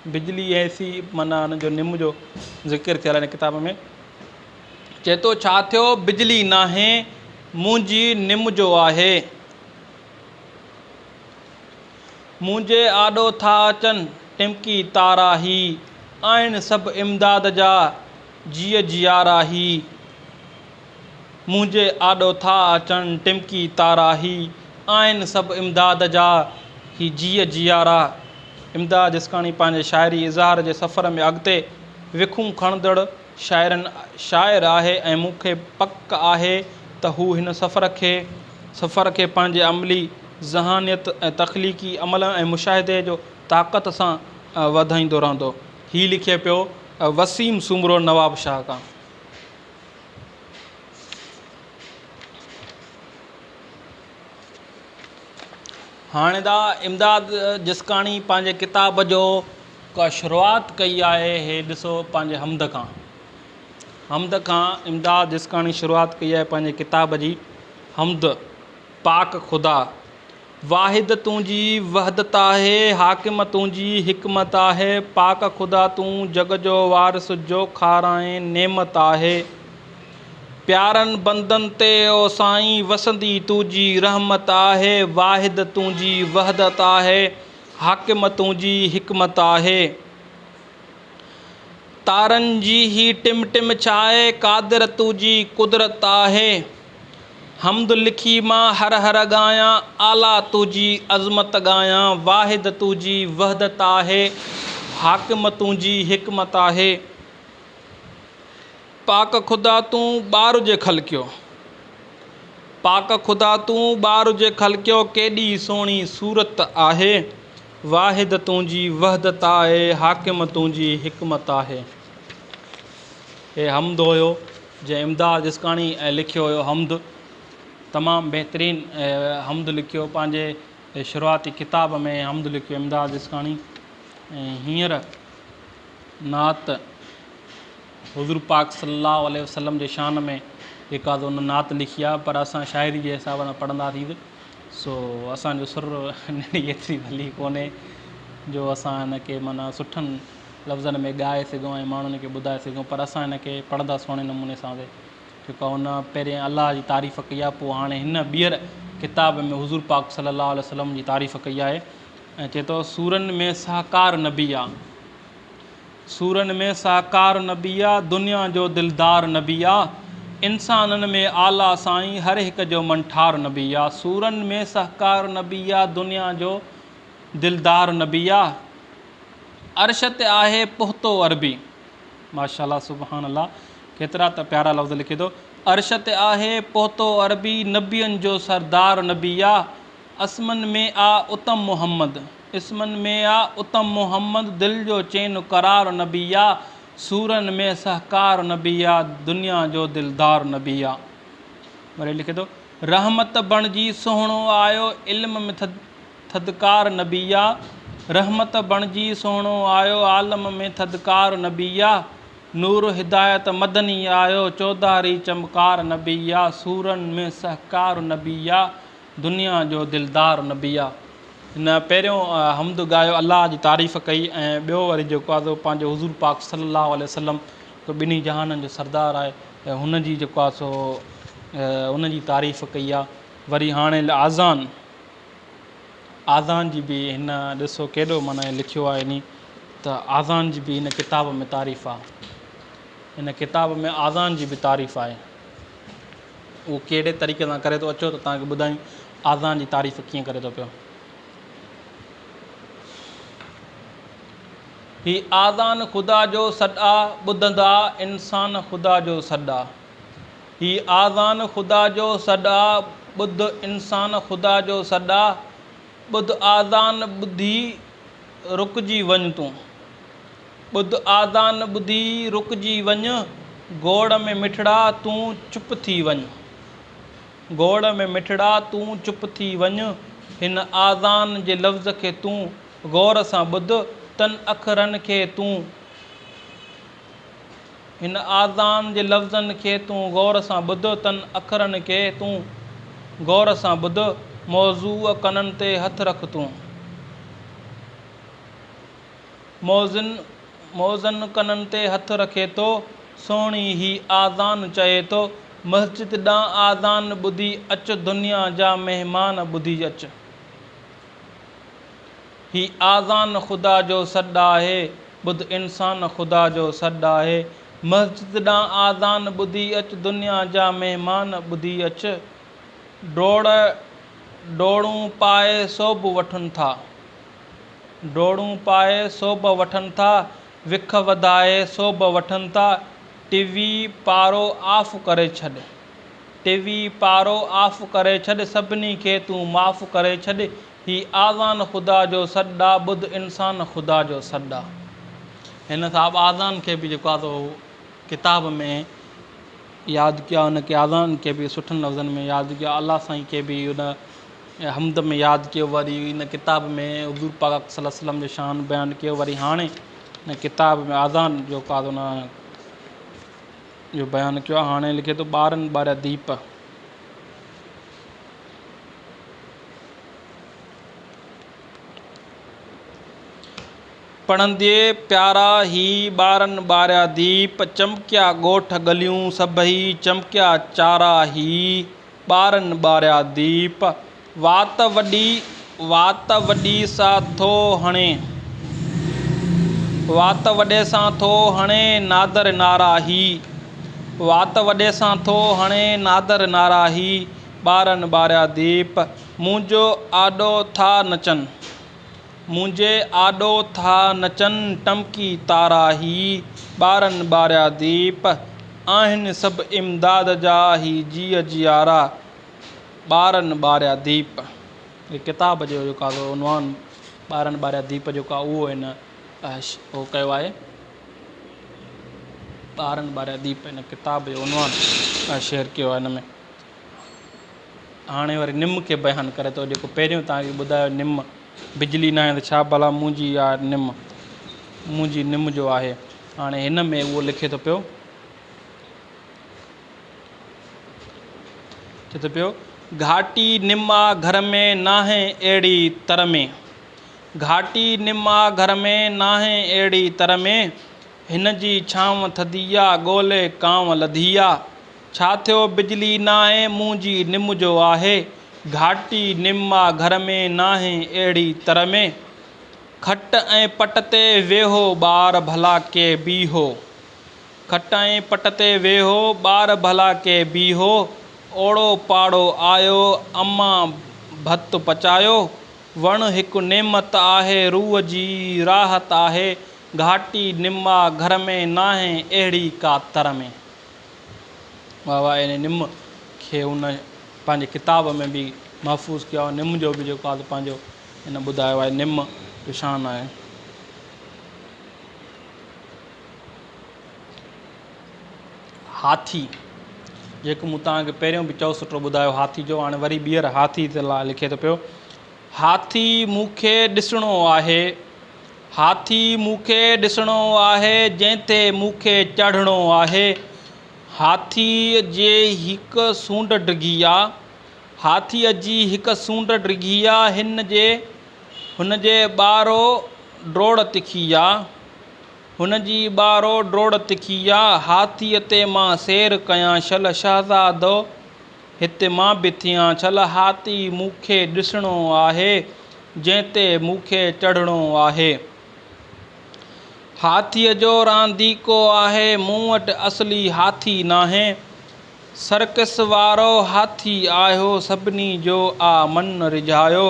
बिजली AC माना हुन जो निम जो ज़िक्र थियलु आहे किताब में। चए थो छा थियो बिजली नाहे, मुंहिंजी निम जो आहे, मुंहिंजे आॾो था अचनि टिमकी तारा ही, आहिनि सभु इमदाद जा जीअ जियारा ही, मुंहिंजे आॾो था अचनि टिमकी तारा ही, आहिनि सभु इमदाद जा ही जीअ जियारा। इमदाद इस्काणी पंहिंजे शाइरी इज़हार जे सफ़र में अॻिते विखूं खणंदड़ शाइर आहे, ऐं मूंखे पक आहे त हू हिन सफ़र खे सफ़र खे पंहिंजे अमली ज़हानियत ऐं तख़लीक़ी अमल ऐं मुशाहिदे जो ताक़त सां वधाईंदो रहंदो। हीउ लिखे पियो वसीम सुमरो नवाब शाह खां। हाणे दा इमदाद जिसकाणी पंहिंजे किताब जो का शुरूआति कई आहे। हे ॾिसो पंहिंजे हमद खां इमदाद जिसकाणी शुरूआति कई आहे पंहिंजे किताब जी। हमद पाक ख़ुदा वाहिद तुंहिंजी वहदत आहे, हाकिम तुंहिंजी हिकमत आहे। पाक ख़ुदा तूं जग जो वारिस जो खाराए नेमत आहे। प्यारनि बंदनि ते ओ साईं वसंदी तुंहिंजी रहमत आहे। वाहिद तुंहिंजी वहदत आहे, हाकिम तुंहिंजी हिकमत आहे। तारनि जी ही टिम टिम छाए, क़ादिर तुंहिंजी कुदरत आहे। हमद लिखी मां हर हर ॻायां, आला तुंहिंजी अज़मत ॻायां। वाहिद तुंहिंजी वहदत आहे, हाकिम तुंहिंजी हिकमत आहे। पाक ख़ुदा तूं ॿार जे खलकियो, पाक ख़ुदा तूं ॿार जे खलकियो, केॾी सुहिणी सूरत आहे। वाहिद तुंहिंजी वहदत आहे, हाकिम तुंहिंजी हिकमत आहे। हे हमद हुयो जंहिं इमदाद जिसकाणी लिखियो हुयो। हमद तमामु बहितरीनु हमद लिखियो पंहिंजे शुरूआती किताब में। हमद लिखियो इमदाद जिसकाणी। ऐं हींअर नात हुज़ूर पाक सल्लल्लाहु अलैहि वसल्लम जे शान में जेका त उन नात लिखी आहे, पर असां शाइरी जे हिसाब सां पढ़ंदासीं। सो असांजो सुर नंढी एतिरी भली कोन्हे जो असां हिनखे माना सुठनि लफ़्ज़नि में ॻाए सघूं ऐं माण्हुनि खे ॿुधाए सघूं, पर असां हिनखे पढ़ंदा सुहिणे नमूने सां जेका हुन पहिरें अलाह जी तारीफ़ कई आहे, पोइ हाणे हिन ॿीहर किताब में हुज़ूर पाक सल्लल्लाहु अलैहि वसल्लम जी तारीफ़ कई आहे। ऐं चए थो सूरनि में साहकार नबी आहे, सूरनि में साहकार नबी आहे, दुनिया जो दिलदार नबी आहे। इंसाननि में आला साईं हर हिक जो मनठार नबी आहे। सूरनि में साहकार नबी आहे, दुनिया जो दिलदार नबी आहे। अर्श ते आहे पुख़्तो अरबी, माशाअल्लाह सुभान अल्लाह, केतिरा त प्यारा लफ़्ज़ लिखे थो। अर्श ते आहे पुख़्तो अरबी, नबियनि जो सरदार नबी आहे। असमन में आ उत्तम मोहम्मद, इस्मन में आ उत्तम मोहम्मद, दिल जो चैन करार नबी आहे। सूरनि में सहकार नबी आहे, दुनिया जो दिलदार नबी आहे। वरी लिखे थो रहमत बणिजी सुहिणो आयो, इल्म में थदकार नबी आहे। रहमत बणिजी सुहिणो आयो, आलम में थदकार नबी आहे। नूर हिदायत मदनी आयो, चौधारी चमकार नबी आहे। सूरनि में सहकार नबी आहे, दुनिया जो दिलदार नबी आहे। हिन पहिरियों हमद ॻायो, अलाह जी तारीफ़ कई, ऐं ॿियो वरी जेको आहे पंहिंजो हुज़ूर पाक सल्लल्लाहु अलैहि वसल्लम ॿिन्ही जहाननि जो सरदार आहे, ऐं हुनजी जेको आहे सो हुनजी तारीफ़ कई आहे। वरी हाणे आज़ान जी बि हिन ॾिसो केॾो माना लिखियो आहे नी, त आज़ान जी बि हिन किताब में तारीफ़ आहे। हिन किताब में आज़ान जी बि तारीफ़ आहे। उहो कहिड़े तरीक़े सां करे थो अचो त तव्हांखे ॿुधायूं आज़ान जी तारीफ़ कीअं करे थो पियो। ही आज़ान ख़ुदा जो सॾा, ॿुधंदा इंसान ख़ुदा जो सॾा। ही आज़ान ख़ुदा जो सॾा, ॿुध इंसान ख़ुदा जो सॾा। ॿुध आज़ान ॿुधी रुकिजी वञ तूं, ॿुध आज़ान ॿुधी रुकिजी वञ। गोड़ में मिठड़ा तूं चुप थी वञ, गोड़ में मिठड़ा तूं चुप थी वञ। हिन आज़ान जे लफ़्ज़ खे तूं गौर सां ॿुध, तन अखरनि खे तूं, हिन आज़ान जे लफ़्ज़नि खे तूं गौर सां ॿुध, तन अखरनि खे तूं गौर सां ॿुध। मौज़ूअ कननि ते हथु रख तूं, मौज़न कननि ते हथु रखे थो, सोणी ही आज़ान चए थो। मस्जिद ॾांहुं आज़ान ॿुधी अच, दुनिया जा महिमान ॿुधी अच। ही आज़ान ख़ुदा जो सॾु आहे, ॿुध इंसान ख़ुदा जो सॾु आहे। मस्जिद ॾांहुं आज़ान ॿुधी अच, दुनिया जा महिमान ॿुधी अच। डोड़ूं पाए सोभ वठनि था, डोड़ूं पाए सोभ वठनि था। विख वधाए सोभ वठनि था। टीवी पारो ऑफ करे छॾ, टीवी पारो ऑफ करे छॾ सभिनी खे तूं माफ़ करे छॾ ही आज़ान ख़ुदा जो सॾु आहे ॿुध इंसान ख़ुदा जो सॾु आहे। हिन साहिबु आज़ान खे बि जेको आहे किताब में यादि कयो, उनखे आज़ान खे बि सुठनि लफ़्ज़नि में यादि कयो, अलाह साईं खे बि उन हमद में यादि कयो, वरी इन किताब में हुज़ूर पाक सल्लल्लाहु अलैहि वसल्लम जो शान बयानु कयो, वरी हाणे इन किताब में आज़ान जो का उन जो बयानु कयो आहे। हाणे लिखे थो ॿारनि ॿारहं दीप। पढ़ंदे प्यारा ही ॿारनि ॿारहं दीप चमकिया ॻोठ गलियूं सभई चमकिया चारा ही ॿारनि ॿारहं दीप वात वॾी सां थो हणे वात वॾे सां थो हणे नादर नाराही वात वॾे सां थो हणे नादर नाराही ॿारनि ॿारहं दीप मुंहिंजो आॾो था नचनि मुंहिंजे आॾो था नचनि टमकी तारा ही ॿारनि ॿारहं दीप आहिनि सभु इमदाद जा ही जीअ जियारा ॿारनि ॿारहं दीप। ये किताब जो जेको आहे उनवान ॿारनि ॿारहं दीप जेको आहे उहो हिन उहो कयो आहे। ॿारनि ॿारहं दीप हिन किताब जो उनवान शेयर कयो आहे। हिन में हाणे वरी निम खे बयानु करे थो, जेको पहिरियों तव्हांखे ॿुधायो निम बिजली न आहे त छा भला मुंहिंजी आहे निम, मुंहिंजी निम जो आहे। हाणे हिन में उहो लिखे थो पियो, चए थो पियो घाटी निमा घर में नाहे अहिड़ी तर में घाटी निमा घर में नाहे अहिड़ी तर में हिन जी छांव थधी आहे ॻोल्हे कांव लधी आहे छा थियो बिजली नाहे मुंहिंजी निम जो आहे घाटी निमा घर में नाहे अहिड़ी तर में खट ऐं पट ते वेहो ॿार भला के बीहो खट ऐं पट ते वेहो ॿार भला के बीहो ओड़ो पाड़ो आयो अम्मा भत पचायो वण हिकु नेमत आहे रूह जी राहत आहे घाटी निमा घर में नाहे अहिड़ी का तर में। वाह वाह। इन निम खे उन पंहिंजे किताब में बि महफ़ूज़ कयो आहे। निम जो बि जेको आहे पंहिंजो हिन ॿुधायो आहे, निम जो शान आहे। हाथी जेको मूं तव्हांखे पहिरियों बि चओ सुठो ॿुधायो हाथी जो, हाणे वरी ॿीहर हाथी ते लिखे थो पियो हाथी मूंखे ॾिसणो आहे हाथी मूंखे ॾिसणो आहे जंहिं ते मूंखे चढ़णो आहे हाथीअ जे हिकु सूंड डिघी आहे हाथीअ जी हिकु सूंड डिघी आहे हुन जे ॿारो ड्रोड़ तिखी आहे हुन जी ॿारो ड्रोड़ तिखी आहे हाथीअ ते मां सैर कयां छल शहज़ादो हिते मां बि थियां छल हाथी मूंखे ॾिसणो आहे जंहिं ते मूंखे चढ़णो आहे हाथीअ जो रांदीको आहे मूं वटि असली हाथी नाहे सर्कस वारो हाथी आयो सभिनी जो आ मन रिझायो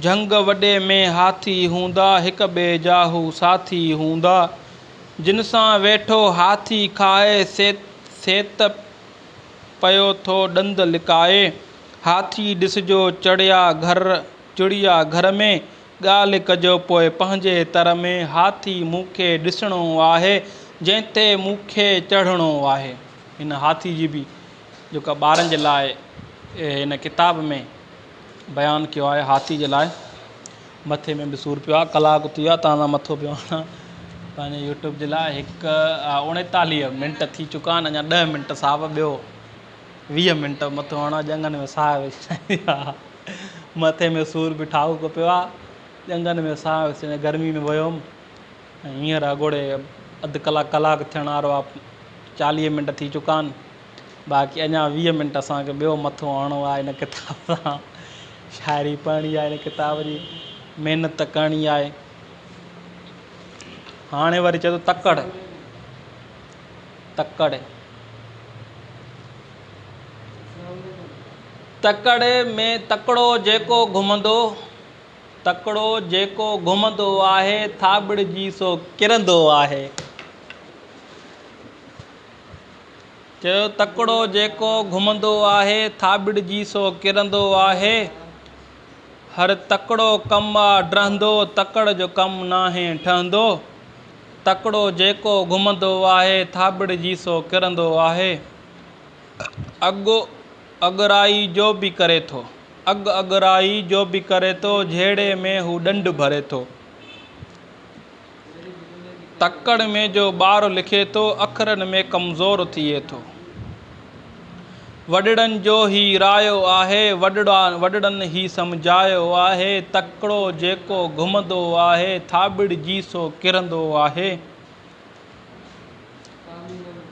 झंग वॾे में हाथी हूंदा हिक ॿिए जा हू साथी हूंदा जिन सां वेठो हाथी खाए सेत पियो थो ॾंद लिकाए हाथी ॾिसजो चिड़िया घर में ॻाल्हि कजो पोइ पंहिंजे तर में हाथी मूंखे ॾिसणो आहे जंहिं ते मूंखे चढ़णो आहे। हिन हाथी जी बि जेका ॿारनि जे लाइ हिन किताब में बयानु कयो आहे। हाथी जे लाइ मथे में बि सूरु पियो आहे, कलाकु थी वियो आहे तव्हां सां मथो पियो आहे पंहिंजे यूट्यूब जे लाइ 39 मिंट थी चुका आहिनि, अञा 10 मिंट साहब ॿियो 20 मिंट मथो हणो ॼंगनि में साह मथे में सूरु बि ठाहूको पियो आहे ॼंगनि में साह गर्मी में वियो हुअमि ऐं हींअर अॻोड़े अधु कलाकु थियण वारो आहे 40 मिंट थी चुका आहिनि बाक़ी अञा 20 मिंट असांखे ॿियो मथो हणणो आहे हिन किताब सां। शाइरी पढ़णी आहे हिन किताब जी, महिनत करणी आहे। हाणे वरी चए थो तकड़ में तकिड़ो जेको घुमंदो आहे थाबड़िजी सो किरंदो आहे। चयो तकिड़ो जेको घुमंदो आहे थाबिड़जी सो किरंदो आहे। हर तकिड़ो कमु आहे ड्रहंदो तकड़ जो कमु नाहे ठहंदो। तकिड़ो जेको घुमंदो आहे थाबिड़जी सो किरंदो आहे। अगराई जो बि करे थो अगराई जो बि करे थो झेड़े में हू ॾंड भरे थो। तकड़ में जो ॿार लिखे थो अखरनि में कमज़ोर थिए थो। वॾड़नि जो ही रायो आहे वॾड़नि ही सम्झायो आहे। तकिड़ो जेको घुमंदो आहे थाबिड़जी सो किरंदो आहे।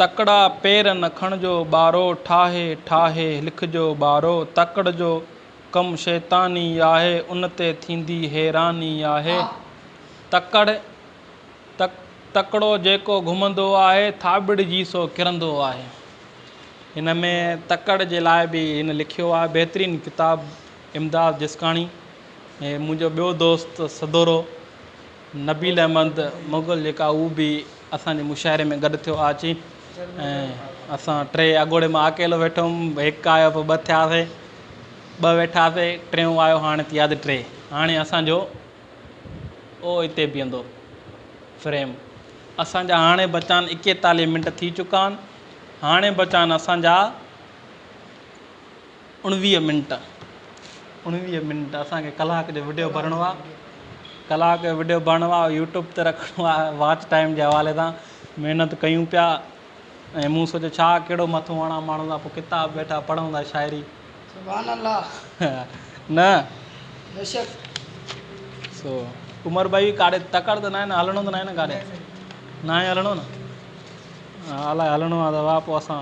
तकड़ा पेर न खणिजो ॿारो ठाहे ठाहे लिखिजो ॿारो। तकड़ जो कमु शैतानी आहे उन ते थींदी हैरानी आहे। तकिड़ो जेको घुमंदो आहे थाबिड़जी सो किरंदो आहे। हिन में तकड़ जे लाइ बि हिन लिखियो आहे बहितरीनु किताबु इमदाद जिसकाणी। ऐं मुंहिंजो ॿियो दोस्त सदोरो नबील अहमद मुग़ल जेका उहो बि असांजे मुशाइरे में गॾु थियो आहे अची। ऐं असां टे अॻोड़े मां अकेलो वेठो हुउमि। हिकु आयो पोइ ॿ थियासीं, ॿ वेठासीं, टियों आयो हाणे थिया टे। हाणे असांजो हिते बीहंदो फ्रेम। असांजा हाणे बचा आहिनि 41 मिंट थी चुका आहिनि। हाणे बचा आहिनि असांजा 19 मिंट। 19 मिंट असांखे कलाक जो वीडियो भरिणो आहे। कलाक जो वीडियो भरिणो आहे, यूट्यूब ते रखिणो आहे। वॉच टाइम जे हवाले सां महिनत कयूं पिया। ऐं मूं सोचियो छा कहिड़ो मथो हणा माण्हू सां, पोइ किताब वेठा पढ़ूं था शाइरी। सुभान अल्लाह। न सो उमर भाई काॾे तकड़ त न आहे न, हलणो त न आहे न काॾे? न आहे हलणो न? हा अलाए हलणो आहे त वाह पोइ असां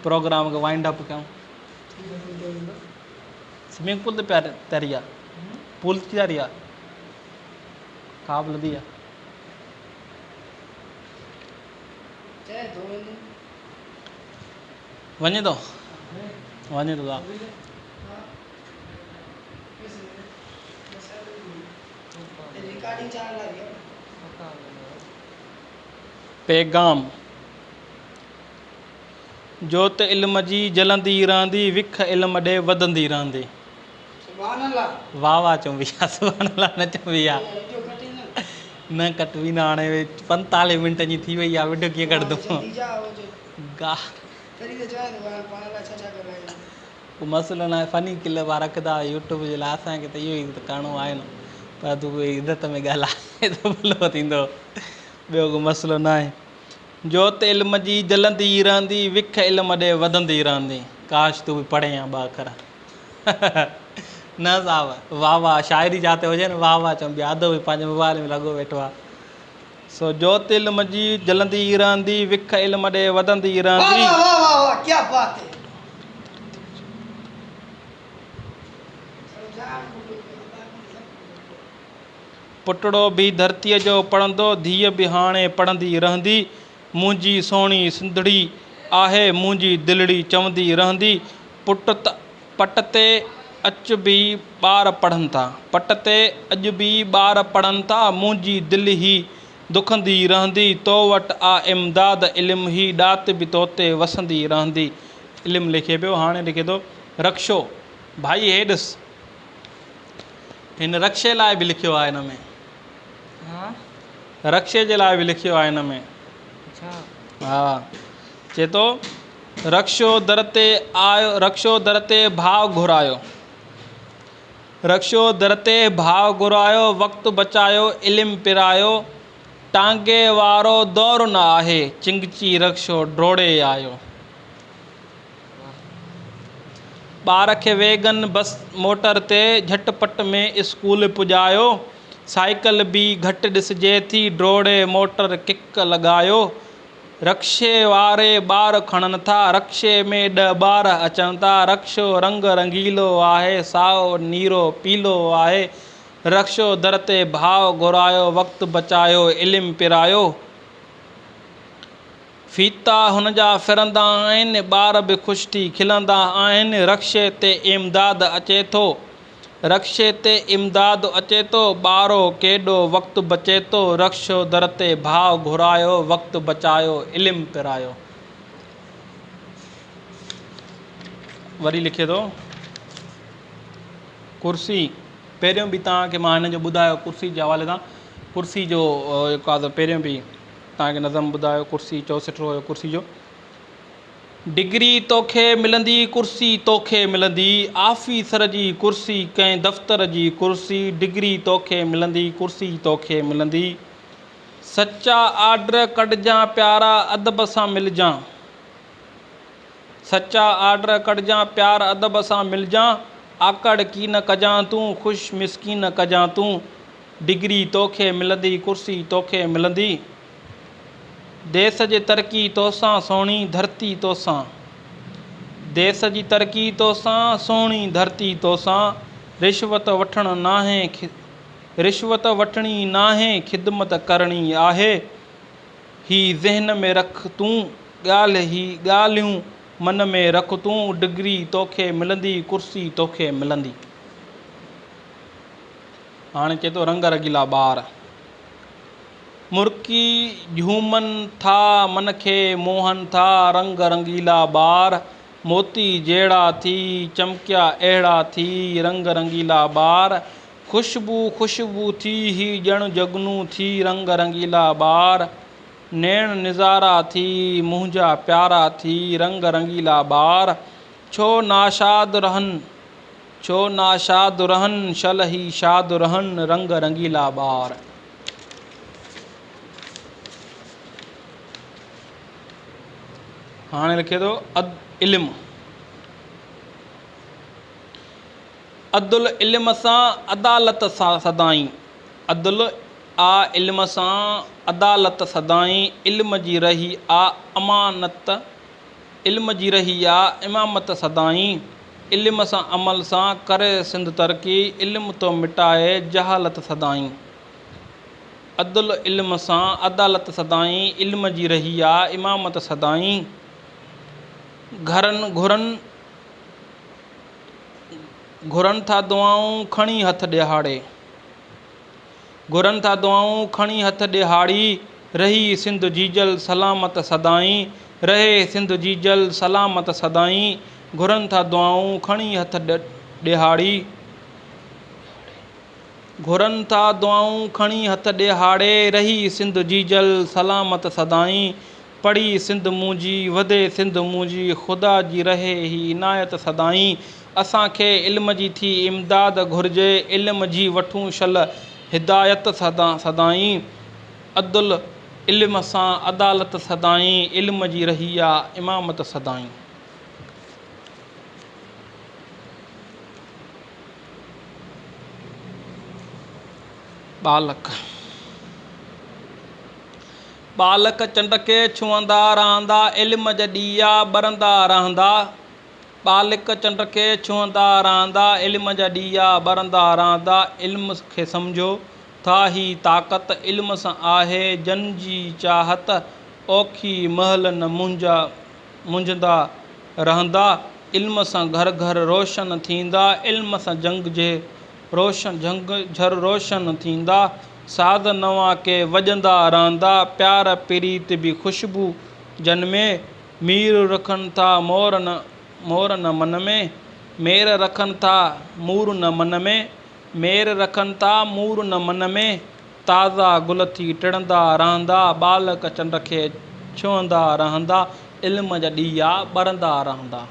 प्रोग्राम खे वाइंड अप कयूं। स्विमिंग पूल ते पिया तरी आहे? पूल थी तरी आहे? खाब लधी आहे? वञे थो? वञे थो? पैगाम जोत इल्म जी जलंदी रहंदी विख इल्म ॾे वधंदी रहंदी। वाह वाह चंबी आहे। सुभान अल्लाह न चंबी आहे। न कटवी न। हाणे 45 मिंट जी थी वई आहे। वीडियो कीअं कढंदुमि? को मसइलो न आहे। फ़नी क्लिप रखंदा यूट्यूब जे लाइ। असांखे त इहो ई त करिणो आहे न। पर तूं इज़त में ॻाल्हाए त भलो थींदो। ॿियो को मसइलो न आहे। जोत इल्म जी जलंदी रहंदी विख इल्म ॾे वधंदी रहंदी। काश तूं बि पढ़े या 2 अखर। न साहब वाह वाह शाइरी जाते हुजे न वाह वाह चंबी। अधो बि पंहिंजे मोबाइल में लॻो वेठो आहे। सो जोत इल्म जी जलंदी रहंदी विख इल्म ॾे वधंदी रहंदी। क्या बात है। पुटड़ो बि धरतीअ जो पढ़ंदो धीअ बि हाणे पढ़ंदी रहंदी। मुंहिंजी सोणी सिंधड़ी आहे मुंहिंजी दिलड़ी चवंदी रहंदी। पट ते अच बि ॿार पढ़नि था पट ते अॼु बि ॿार पढ़नि था। मुंहिंजी दिलि ई दुखंदी रहंदी। तो वटि आहे इमदाद इल्म ई ॾात बि तो ते वसंदी रहंदी। इल्मु लिखे पियो। हाणे लिखे थो रक्षो। भाई हे ॾिस हिन रक्षे लाइ बि लिखियो आहे। हिन में रक्षे जे लाइ बि लिखियो आहे। हिन में हा चए थो रक्षो दर ते आयो रक्षो दर ते भाव घुरायो। रक्षो दर ते भाव घुरायो वक़्तु बचायो इल्मु पिरायो। टांगे वारो दौर न आहे चिंगची रक्षो ड्रोड़े आयो। ॿार खे वेगन बस मोटर ते झटपट में स्कूल पुॼायो। साइकिल बि घटि ॾिसिजे थी ड्रोड़े मोटर किक लॻायो। रक्षे वारे ॿार खणनि था रक्षे में 10 ॿार अचनि था। रक्षो रंग रंगीलो आहे साओ नीरो पीलो आहे। रक्षो दर ते भाव घुरायो वक़्तु बचायो इल्मु पिरायो। फीता हुन जा फिरंदा आहिनि ॿार बि ख़ुशि थी खिलंदा आहिनि। रक्षे ते इमदाद अचे थो रक्षे ते इमदाद अचे थो। ॿारो केॾो वक़्तु बचे थो। रक्षो दर ते भाव घुरायो वक़्तु बचायो इल्मु पिरायो। वरी लिखे थो कुर्सी। पहिरियों बि तव्हांखे मां हिन जो ॿुधायो कुर्सी जे हवाले सां। कुर्सी जो जेको आहे पहिरियों बि तव्हांखे नज़म ॿुधायो, कुर्सी चौसठि हुयो कुर्सी जो। डिग्री तोखे मिलंदी, कुर्सी तोखे मिलंदी, आफ़ीसर जी कुर्सी कंहिं दफ़्तर जी कुर्सी। डिग्री तोखे मिलंदी, कुर्सी तोखे मिलंदी। सचा आर्डर कढजां प्यारा अदब सां मिलजां। सचा आर्डर कढजां प्यार अदब सां मिलजां। आकड़ की न कजां तूं, ख़ुशि मिसकीन कजां तूं। डिग्री तोखे मिलंदी, कुर्सी तोखे मिलंदी। देश जी तरक़ी तोसां, सोणी धरती तोसां। देश जी तरक़ी तोसां, सोणी धरती तोसां। रिश्वत वठणु नाहे, रिश्वत वठणी नाहे, ख़िदमत करणी आहे। ही ज़हन में रख तूं, ॻाल्हि ही ॻाल्हियूं मन में रख तूं। डिग्री तोखे मिलंदी, कुर्सी तोखे मिलंदी। हाणे चए थो रंग रंगीला ॿार। मुर्की झूमनि था, मन खे मोहन था, रंग रंगीला ॿार। मोती जहिड़ा थी, चमकिया अहिड़ा थी, रंग रंगीला ॿार। ख़ुशबू ख़ुशबू थी, ही ॼण जगनू थी, रंग रंगीला ॿार। नैण निज़ारा थी, मुंहिंजा प्यारा थी, रंग रंगीला ॿार। छो नाशाद रहनि, छो नाशाद रहनि, शल ही शाद रहनि, रंग रंगीला ॿार। हाणे लिखे थो इल्मु। अदुल इल्म सां, अदालत सां सदाईं। अदुल आ इल्म सां, अदालत सदाईं। इल्म जी रही आ अमानत, इल्म जी रही आ इमामत सदाईं। इल्म सां अमल सां करे सिंध तरक़ी, इल्म तो मिटाए जहालत सदाईं। अदुल इल्म सां, अदालत सदाईं। इल्म जी रही आ इमामत सदाईं। घरनि घुरनि, घुरनि था दुआऊं खणी हथ ॾिहाड़े। घुरनि था दुआऊं खणी हथ ॾिहाड़ी। रही सिंध जीजल सलामत सदाईं, रहे सिंध जीजल सलामत सदाईं। घुरनि था दुआऊं खणी हथ ॾिहाड़ी। घुरनि था दुआऊं खणी हथ ॾिहाड़े। रही सिंध जीजल सलामत सदाईं। पढ़ी सिंध मुंहिंजी, वधे सिंध मुंहिंजी, ख़ुदा जी रहे ही इनायत सदाईं। असांखे इल्म जी थी इमदाद घुरिजे, इल्म जी वठूं शल हिदायत सदाईं। अदुल इल्म सां, अदालत सदाईं। इल्म जी रही आहे इमामत सदाईं। बालक। बालक चंड खे छुअंदा रहंदा, इल्म जा ॾीआ ॿरंदा रहंदा। बालक चंड खे छुअंदा रहंदा, इल्म जा ॾीआ ॿरंदा रहंदा। इल्म खे सम्झो था ही ताक़त, इल्म सां आहे जन जी चाहत। औखी महल न मुंझंदा रहंदा, इल्म सां घर घर रोशन थींदा। इल्म सां जंग झर रोशन थींदा। साध नवां के वॼंदा रहंदा, प्यार प्रीत बि ख़ुशबू जन में। मीर रखनि था मोर न मन में, मेर रखनि था मूर न मन में। मेर रखनि था मूर न मन में, ताज़ा गुल थी टिड़ंदा रहंदा। बालक चंड खे छुअंदा रहंदा, इल्म जा ॾीआ ॿरंदा रहंदा।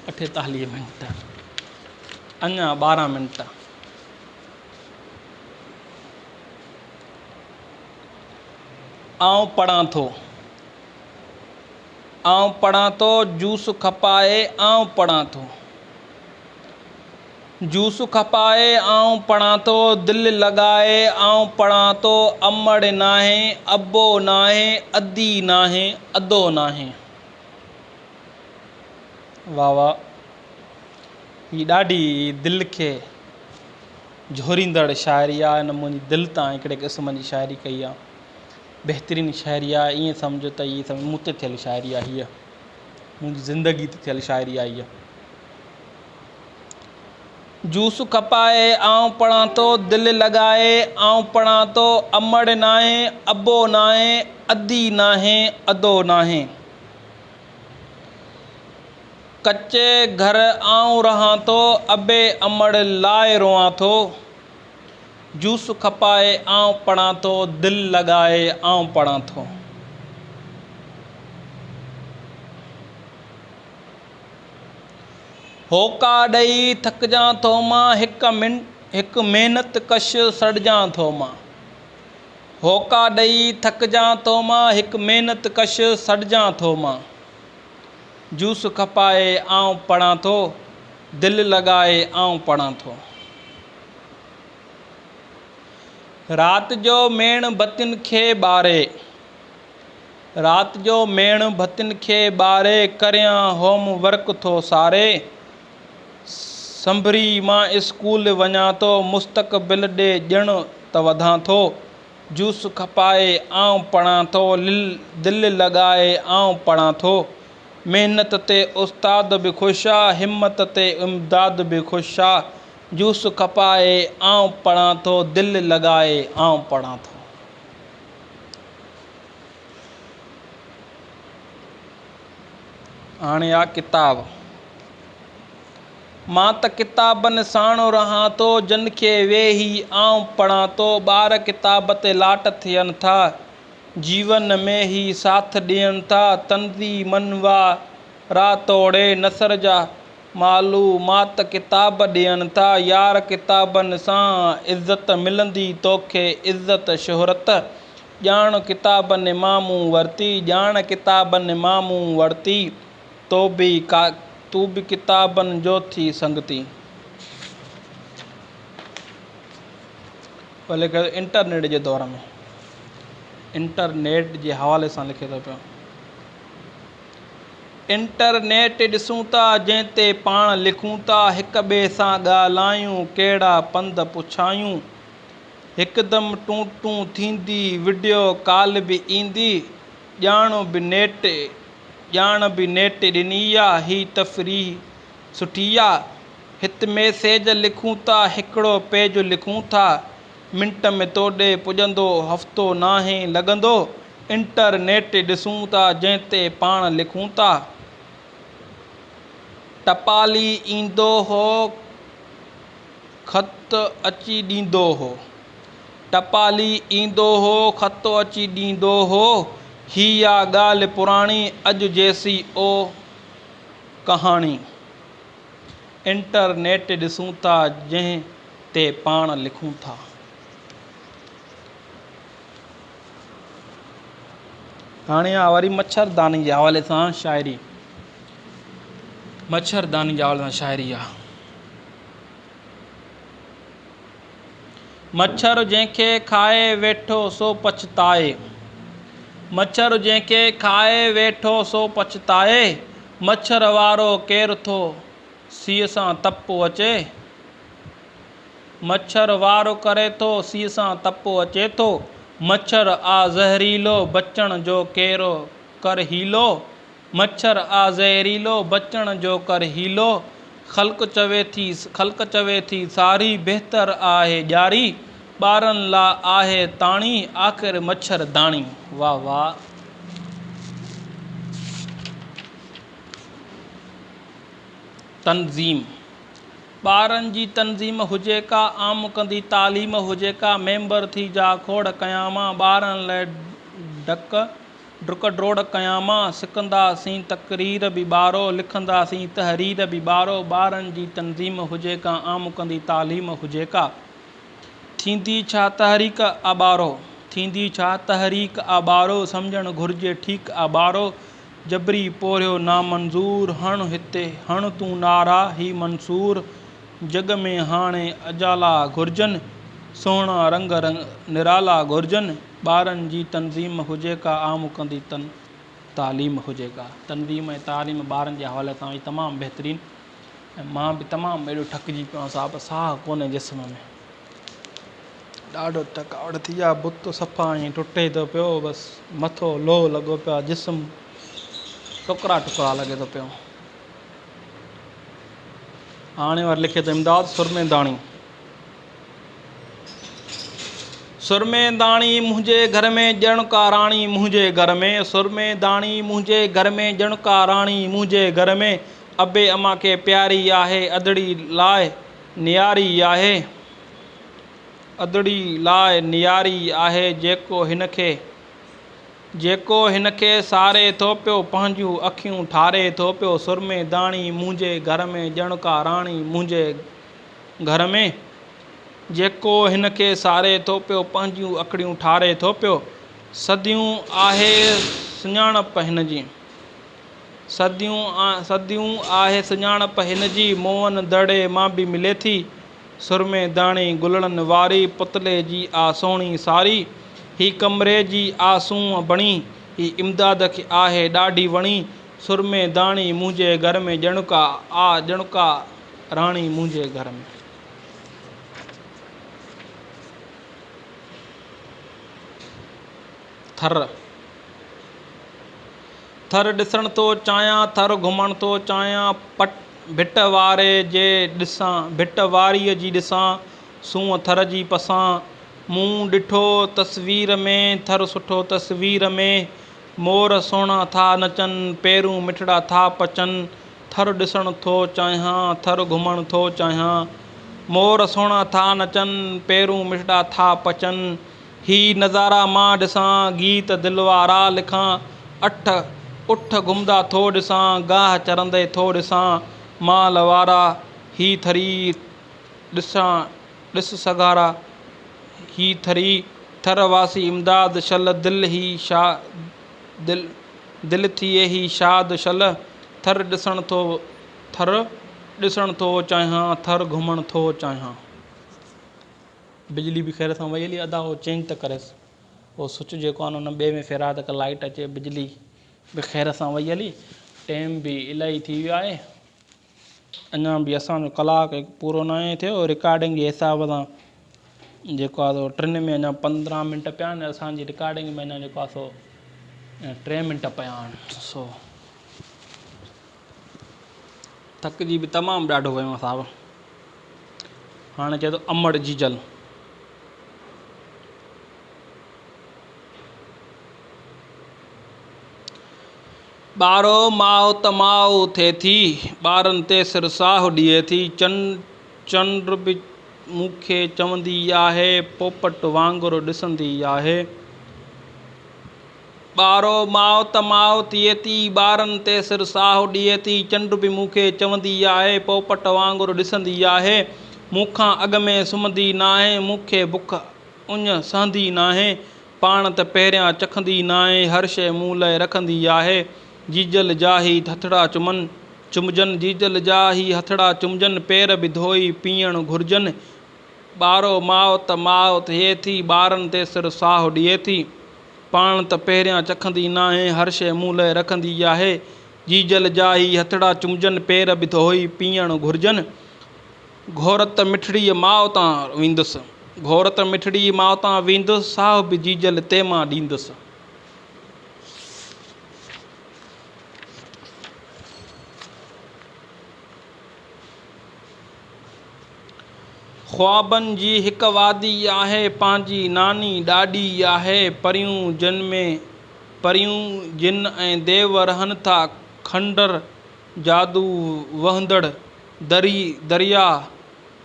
48 मिंट, अञा 12 मिंट। आऊं पढ़ां थो, आऊं पढ़ां थो, जूस खपाए आऊं पढ़ां थो। जूस खपाए आऊं पढ़ां थो, दिलि लॻाए आऊं पढ़ां थो। अमड़ नाहे, अबो नाहे, अदी नाहे, अदो नाहे। वाह वाह, हीअ ॾाढी दिलि खे झोरींदड़ शाइरी आहे। हिन मुंहिंजी दिलि तां हिकिड़े क़िस्म जी शाइरी कई आहे। बहितरीनु शाइरी आहे। ईअं सम्झो त हीअ मूं ते थियल शाइरी आहे, हीअ मुंहिंजी ज़िंदगी ते थियल शाइरी आहे हीअ। जूस खपाए आऊं पढ़ां थो, दिलि लॻाए आऊं पढ़ां थो। अमड़ नाहे, अबो नाहे, अदी नाहे, अदो नाहे। कच्चे घर आऊं रहां थो, अबे अमड़ लाए रोआं थो। जूस खपाए आऊं पढ़ां थो, दिल लॻाए आऊं पढ़ां थो। होका ॾेई थकिजां थो मां, हिकु महिनत कश सड़जां थो मां। होका ॾेई थकिजां थो मां, हिकु महिनत कश सड़जां थो मां। जूस खपाए आऊं पढ़ां थो, दिल लॻाए आऊं पढ़ां थो। रात जो मेण बतियुनि खे ॿारे, रात जो मेण बतियुनि खे ॿारे, करियां होमवर्क थो सारे। संभरी मां स्कूल वञां थो, मुस्तक़बिल ॾे ॼण त वधां थो। जूस खपाए आऊं पढ़ां थो, दिल लॻाए आऊं पढ़ां थो। महिनत ते उस्ताद बि ख़ुशि आहे, हिम्मत ते इमदाद बि ख़ुशि आहे। जूस खपाए आऊं पढ़ां थो, दिल लॻाए आऊं पढ़ां थो। हाणे आहे किताब। मां त किताबनि साण रहां थो, जन खे वेही आऊं पढ़ां थो। ॿार किताब ते लाट थियनि था, जीवन में ई साथ ॾियनि था। तंज़ीमन वारा तोड़े नसर जा मालूमात किताब ॾियनि था। यार किताबनि सां इज़त मिलंदी तोखे, इज़त शोहरत। ॼाण किताबनि मां मूं वरिती, ॼाण किताबनि मां मूं वरिती। तूं बि किताबनि जो थी संगती। लिखे इंटरनेट जे दौर में, इंटरनेट जे हवाले सां लिखे थो पियो। इंटरनेट ॾिसूं था, जंहिं ते पाण लिखूं था, हिक ॿिए सां ॻाल्हायूं, कहिड़ा पंध पुछायूं। हिकदमि टूं टूं थींदी, वीडियो कॉल बि ईंदी। ॼाण बि नेट ॾिनी आहे, ही तफ़रीह सुठी आहे। हिते मैसेज लिखूं था, हिकिड़ो पेज लिखूं था, मिंट में तोॾे पुॼंदो, हफ़्तो नाहे लॻंदो। इंटरनेट ॾिसूं था, जंहिं ते पाण लिखूं था। टपाली ईंदो हो, ख़त अची ॾींदो हो। टपाली ईंदो हो, ख़त अची ॾींदो हो। ही आ ॻाल्हि पुराणी, अॼु जैसी ओ कहाणी। इंटरनेट ॾिसूं था, जंहिं ते पाण लिखूं था। हाणे आहे वरी मच्छरदानी जे हवाले सां शाइरी। मच्छरदानी जे हवाले सां शाइरी आहे। मच्छर जंहिंखे खाए वेठो सो पछताए। मच्छर जंहिंखे खाए वेठो सो पछताए। मच्छर वारो केरु थो सीअ सां तपो अचे। मच्छर वारो करे थो सीअ सां तपो अचे थो। मच्छर आ ज़हरीलो, बचण जो कहिड़ो कर हीलो। मच्छर आ ज़हरीलो, बचण जो कर हीलो। ख़ल्क़ चवे थी सारी, बहितर आहे ॼारी। ॿारनि लाइ आहे ताणी, आख़िर मच्छरदाणी। वाह वाह। तंज़ीम। ॿारनि जी तंज़ीम हुजे का, आम कंदी तालीम हुजे का। मेंबर थी जा खोड़ कयां मां, ॿारनि लाइ डुक ड्रोड़ कयां मां। सिखंदासीं तक़रीर बि ॿारो, लिखंदासीं तहरीर बि ॿारो। ॿारनि जी तंज़ीम हुजे का, आम कंदी तालीम हुजे का। थींदी छा तहरीक आॿारो, थींदी छा तहरीक आॿारो। सम्झणु घुरिजे ठीक आॿारो। जबरी पोरियो नामंज़ूर, हण हिते हण तूं नारा ही मंसूर। जग में हाणे अजाला घुरिजनि, सुहिणा रंग निराला घुरिजनि। ॿारनि जी तंज़ीम हुजे का, आम कंदी तालीम हुजे का। तंज़ीम ऐं तालीम ॿारनि जे हवाले सां हुई तमामु बहितरीनु। ऐं मां बि तमामु एॾो थकिजी पियो आहियां, साहब साह कोन्हे जिस्म में, ॾाढो थकावट थी आहे। बुत सफ़ा ईअं टुटे थो पियो, बसि मथो लोह लॻो पियो आहे, जिस्म टुकड़ा टुकड़ा लॻे थो पियो। हाणे वरी लिखे थो इमदाद सुरमेदाणी। सुरमेदाणी मुंहिंजे घर में ॼण का राणी, मुंहिंजे घर में। सुरमेदाणी मुंहिंजे घर में ॼण का राणी, मुंहिंजे घर में। अबे अमा खे प्यारी आहे अदड़ी लाइ नियारी आहे अदड़ी लाइ नियारी आहे जेको हिनखे सारे थो पियो पंहिंजूं अखियूं ठारे थो पियो सुरमे दाणी मुंहिंजे घर में ॼण का राणी मुंहिंजे घर में जेको हिनखे सारे थो पियो पंहिंजूं अखियूं ठारे थो पियो सदियूं आहे सुञाणप हिनजी सदियूं आहे सुञाणप हिनजी मोहन दड़े मां बि मिले थी सुरमे दाणी गुलड़नि वारी पुतले जी आ सोणी सारी ही कमरे जी आसूं बणी ही इमदाद खे आहे ॾाढी वणी सुरमे दाणी मुंहिंजे घर में ॼण का राणी मुंहिंजे घर में। थर ॾिसण थो चाहियां थर घुमण थो चाहियां भिट वारे जे ॾिसां भिट वारीअ जी ॾिसां सूंहं थर जी पसां मूं ॾिठो तस्वीर में थर सुठो तस्वीर में मोर सुहिणा था नचनि पेरूं मिठड़ा था पचनि थर ॾिसण थो चाहियां थर घुमण थो चाहियां मोर सुहिणा था नचनि पेरूं मिठड़ा था पचनि ही नज़ारा मां ॾिसां गीत दिलवारा लिखां उठ घुमदा थो ॾिसां गाह चरंदे थो ॾिसां माल वारा ही थरी ॾिस सगारा ही थरी थरवासी इमदाद शल दिल थिए ही शाद शल थर ॾिसण थो चाहियां थर घुमण थो चाहियां। बिजली बि ख़ैर सां वई हली अदा हो चेंज त करेसि उहो स्विच जेको आहे न हुन ॿिए में फेरा त लाइट अचे बिजली बि ख़ैर सां वई हली टाइम बि इलाही थी वियो आहे अञा बि असांजो कलाकु पूरो न आहे थियो रिकॉर्डिंग जे हिसाब सां जेको आहे सो 3 में अञा 15 मिंट पिया आहिनि असांजी रिकॉर्डिंग में अञा जेको आहे सो 3 मिंट पिया आहिनि सो थकिजी बि तमामु ॾाढो वियो साहिबु हाणे चए थो अमड़ जी जल ॿारो माओ त माओ थिए थी ॿारनि ते सिरसाह ॾिए थी चंड बि मूंखे चवंदी आहे पोपट वांगुरु ॾिसंदी आहे ॿारो माओ त माओ थिए थी ॿारनि ते सिरसाह ॾिए थी चंड बि मूंखे चवंदी आहे पोपट वांगुरु ॾिसंदी आहे मूंखां अॻ में सुम्हंदी नाहे मूंखे बुख उञ सहंदी नाहे पाण त पहिरियां चखंदी नाहे हर शइ मूं लाइ रखंदी आहे जीजल जा ही हथड़ा चुमजन जीजल जा ही हथड़ा चुमजन पेर बि धोई पीअण घुरिजनि ॿारो माओ त माओ थिए थी ॿारनि ते सिरसाह ॾिए थी पाण त पहिरियां चखंदी नाहे हर शइ मूं लाइ रखंदी आहे जीजल जा ही हथड़ा चुमजन पेर बि धोई पीअण घुरिजनि घोरत मिठड़ीअ माओ तां वेंदुसि साहु बि जीजल ते मां ॾींदुसि। ख्वाबनि जी हिकु वादी आहे पंहिंजी नानी ॾाॾी आहे परियूं जिन ऐं देव रहनि था खंडर जादू वहंदड़ दरिया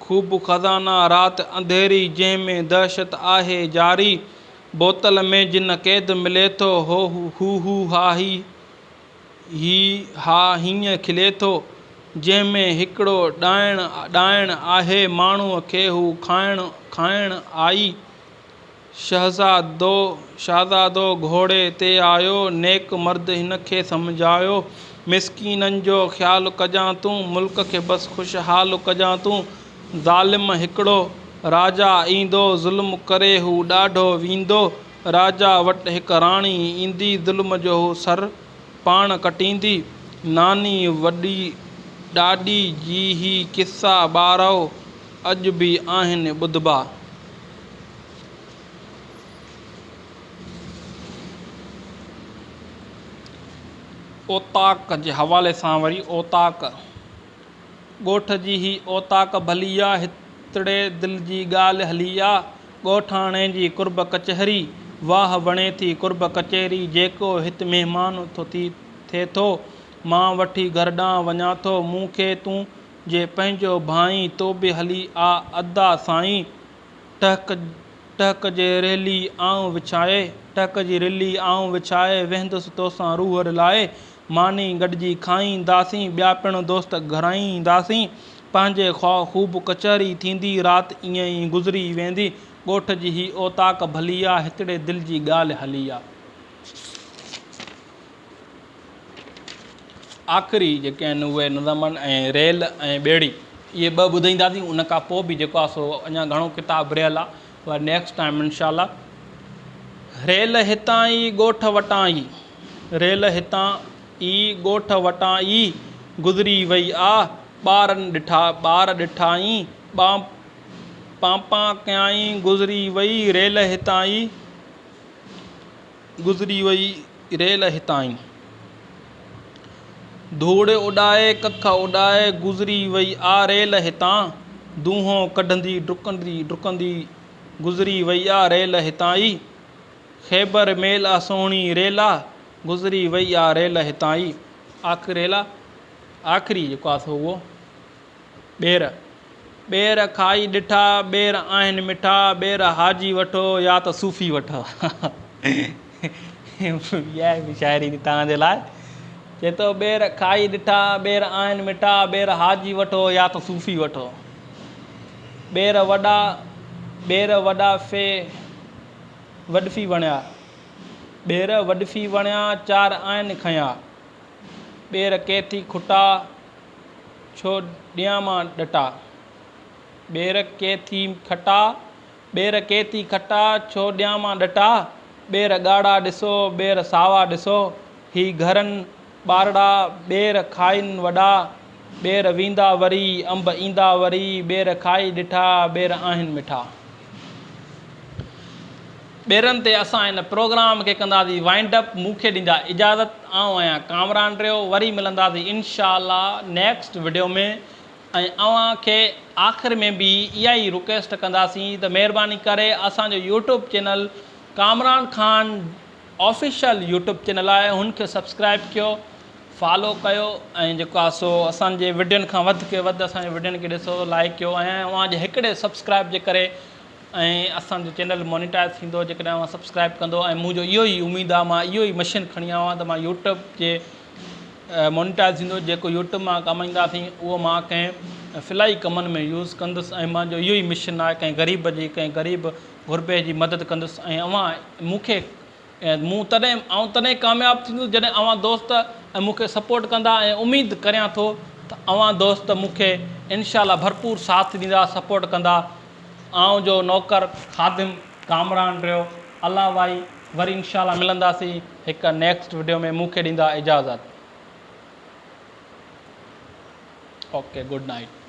ख़ूब खज़ाना राति अंधेरी जंहिंमें दहशत आहे जारी बोतल में जिन क़ैद मिले थो हू हा हीअं खिले थो जंहिंमें हिकिड़ो ॾाइण आहे माण्हूअ खे हू खाइण आई शहज़ादो घोड़े ते आयो नेक मर्द हिन खे सम्झायो मिसकीननि जो ख़्यालु कजां तूं मुल्क खे बसि ख़ुशहाल कजां तूं ज़ालिम हिकिड़ो राजा ईंदो ज़ुल्म करे हू ॾाढो वेंदो राजा वटि हिकु राणी ईंदी ज़ुल्म जो हू सर पाण कटींदी नानी वॾी ॾाॾी जी ही किसा ॿारो अॼु बि आहिनि ॿुधबा। ओताक जे हवाले सां वरी ओताक ॻोठ जी ही ओताक भली आहे हितड़े दिलि जी ॻाल्हि हली आहे ॻोठाणे जी कुर्ब कचहरी वाह वणे थी कुर्ब कचहरी जेको हिते महिमान थिए थो मां वठी घर ॾांहुं वञा थो मूंखे तूं जे पंहिंजो भाई तो बि हली आ अदा साईं टहक जे रेली आऊं विछाए टहक जी रिली आऊं विछाए वेंदुसि तोसां रूह लाए मानी गॾिजी खाईंदासीं ॿिया पिणु दोस्त घराईंदासीं पंहिंजे ख़ूब कचहरी थींदी राति ईअं ई गुज़री वेंदी ॻोठ जी ही ओताक भली आहे हिकिड़े दिलि जी ॻाल्हि हली आहे। आख़िरी जेके आहिनि उहे नज़मनि ऐं रेल ऐं ॿेड़ी इहे ॿ ॿुधाईंदासीं। उन खां पोइ बि जेको आहे सो अञा घणो किताबु रहियल आहे पर नेक्स्ट टाइम इनशाला। रेल हितां ई ॻोठ वटां ई रेल हितां ई ॻोठ वटां ई गुज़री वई आहे ॿार ॾिठाई पापा कयाई गुज़री वई रेल हितां ई गुज़री वई रेल हितां ई धूड़ उॾाए कख उॾाए गुज़री वई आ रेल हितां दूहों कढंदी डुकंदी गुज़री वई आ रेल हितां ई ख़ैबर मेल आ सोहिणी रेला गुज़री वई आ रेल हितां ई। आख़िरी जेको आहे सो उहो ॿेर खाई ॾिठा ॿेर आहिनि मिठा ॿेर हाजी वठो या त सूफ़ी वठो। इहा बि शाइरी तव्हांजे लाइ चए थो ॿेर खाई ॾिठा ॿेर आहिनि मिठा ॿेर हाजी वठो या त सूफ़ी वठो ॿेर वॾा फे वॾफी वणिया ॿेर वॾफी वणिया चार आहिनि खयां ॿेर केथी खुटा छो ॾियां मां ॾटा ॿेर केथी खटा छो ॾियां मां ॾटा ॿेर ॻाढ़ा ॾिसो ॿेर सावा ॾिसो ही घरनि ॿारड़ा ॿेर खाइनि वॾा ॿेर वेंदा वरी अंब ईंदा वरी ॿेर खाई ॾिठा ॿेर आहिनि मिठा। ॿेरनि ते असां हिन प्रोग्राम खे कंदासीं वाइंड अप मूंखे ॾींदा इजाज़त आऊं आहियां कामरान रहियो वरी मिलंदासीं इनशाला नेक्स्ट वीडियो में ऐं अव्हांखे आख़िर में बि इहा ई रिक्वेस्ट कंदासीं त महिरबानी करे असांजो YouTube channel Kamran Khan official YouTube channel आहे हुनखे सब्सक्राइब कयो फॉलो कयो ऐं जेको आहे सो असांजे वीडियोनि खां वधि के वधि असांजे वीडियोनि खे ॾिसो लाइक कयो ऐं अव्हांजे हिकिड़े सब्सक्राइब जे करे ऐं असांजो चैनल मोनिटाइज़ थींदो जेकॾहिं अव्हां सब्सक्राइब कंदो ऐं मुंहिंजो इहो ई उमेदु आहे मां इहो ई मशीन खणी आयो आहियां त मां यूट्यूब जे मोनिटाइज़ थींदो जेको यूट्यूब मां कमाईंदासीं उहो मां कंहिं फिलाई कमनि में यूज़ कंदुसि ऐं मुंहिंजो इहो ई मिशन आहे कंहिं ग़रीब गुरबे जी मदद कंदुसि ऐं अव्हां मूंखे तॾहिं कामयाबु थींदुसि जॾहिं अव्हां दोस्त ऐं मूंखे सपोर्ट कंदा ऐं उमेदु करियां थो त अव्हां दोस्त मूंखे इनशाला भरपूर साथ ॾींदा सपोर्ट कंदा। आऊं जो नौकर ख़ादिम कामरान रहियो अल्लाह भाई वरी इनशाला मिलंदासीं हिकु नेक्स्ट वीडियो में मूंखे ॾींदा इजाज़त। Okay good night.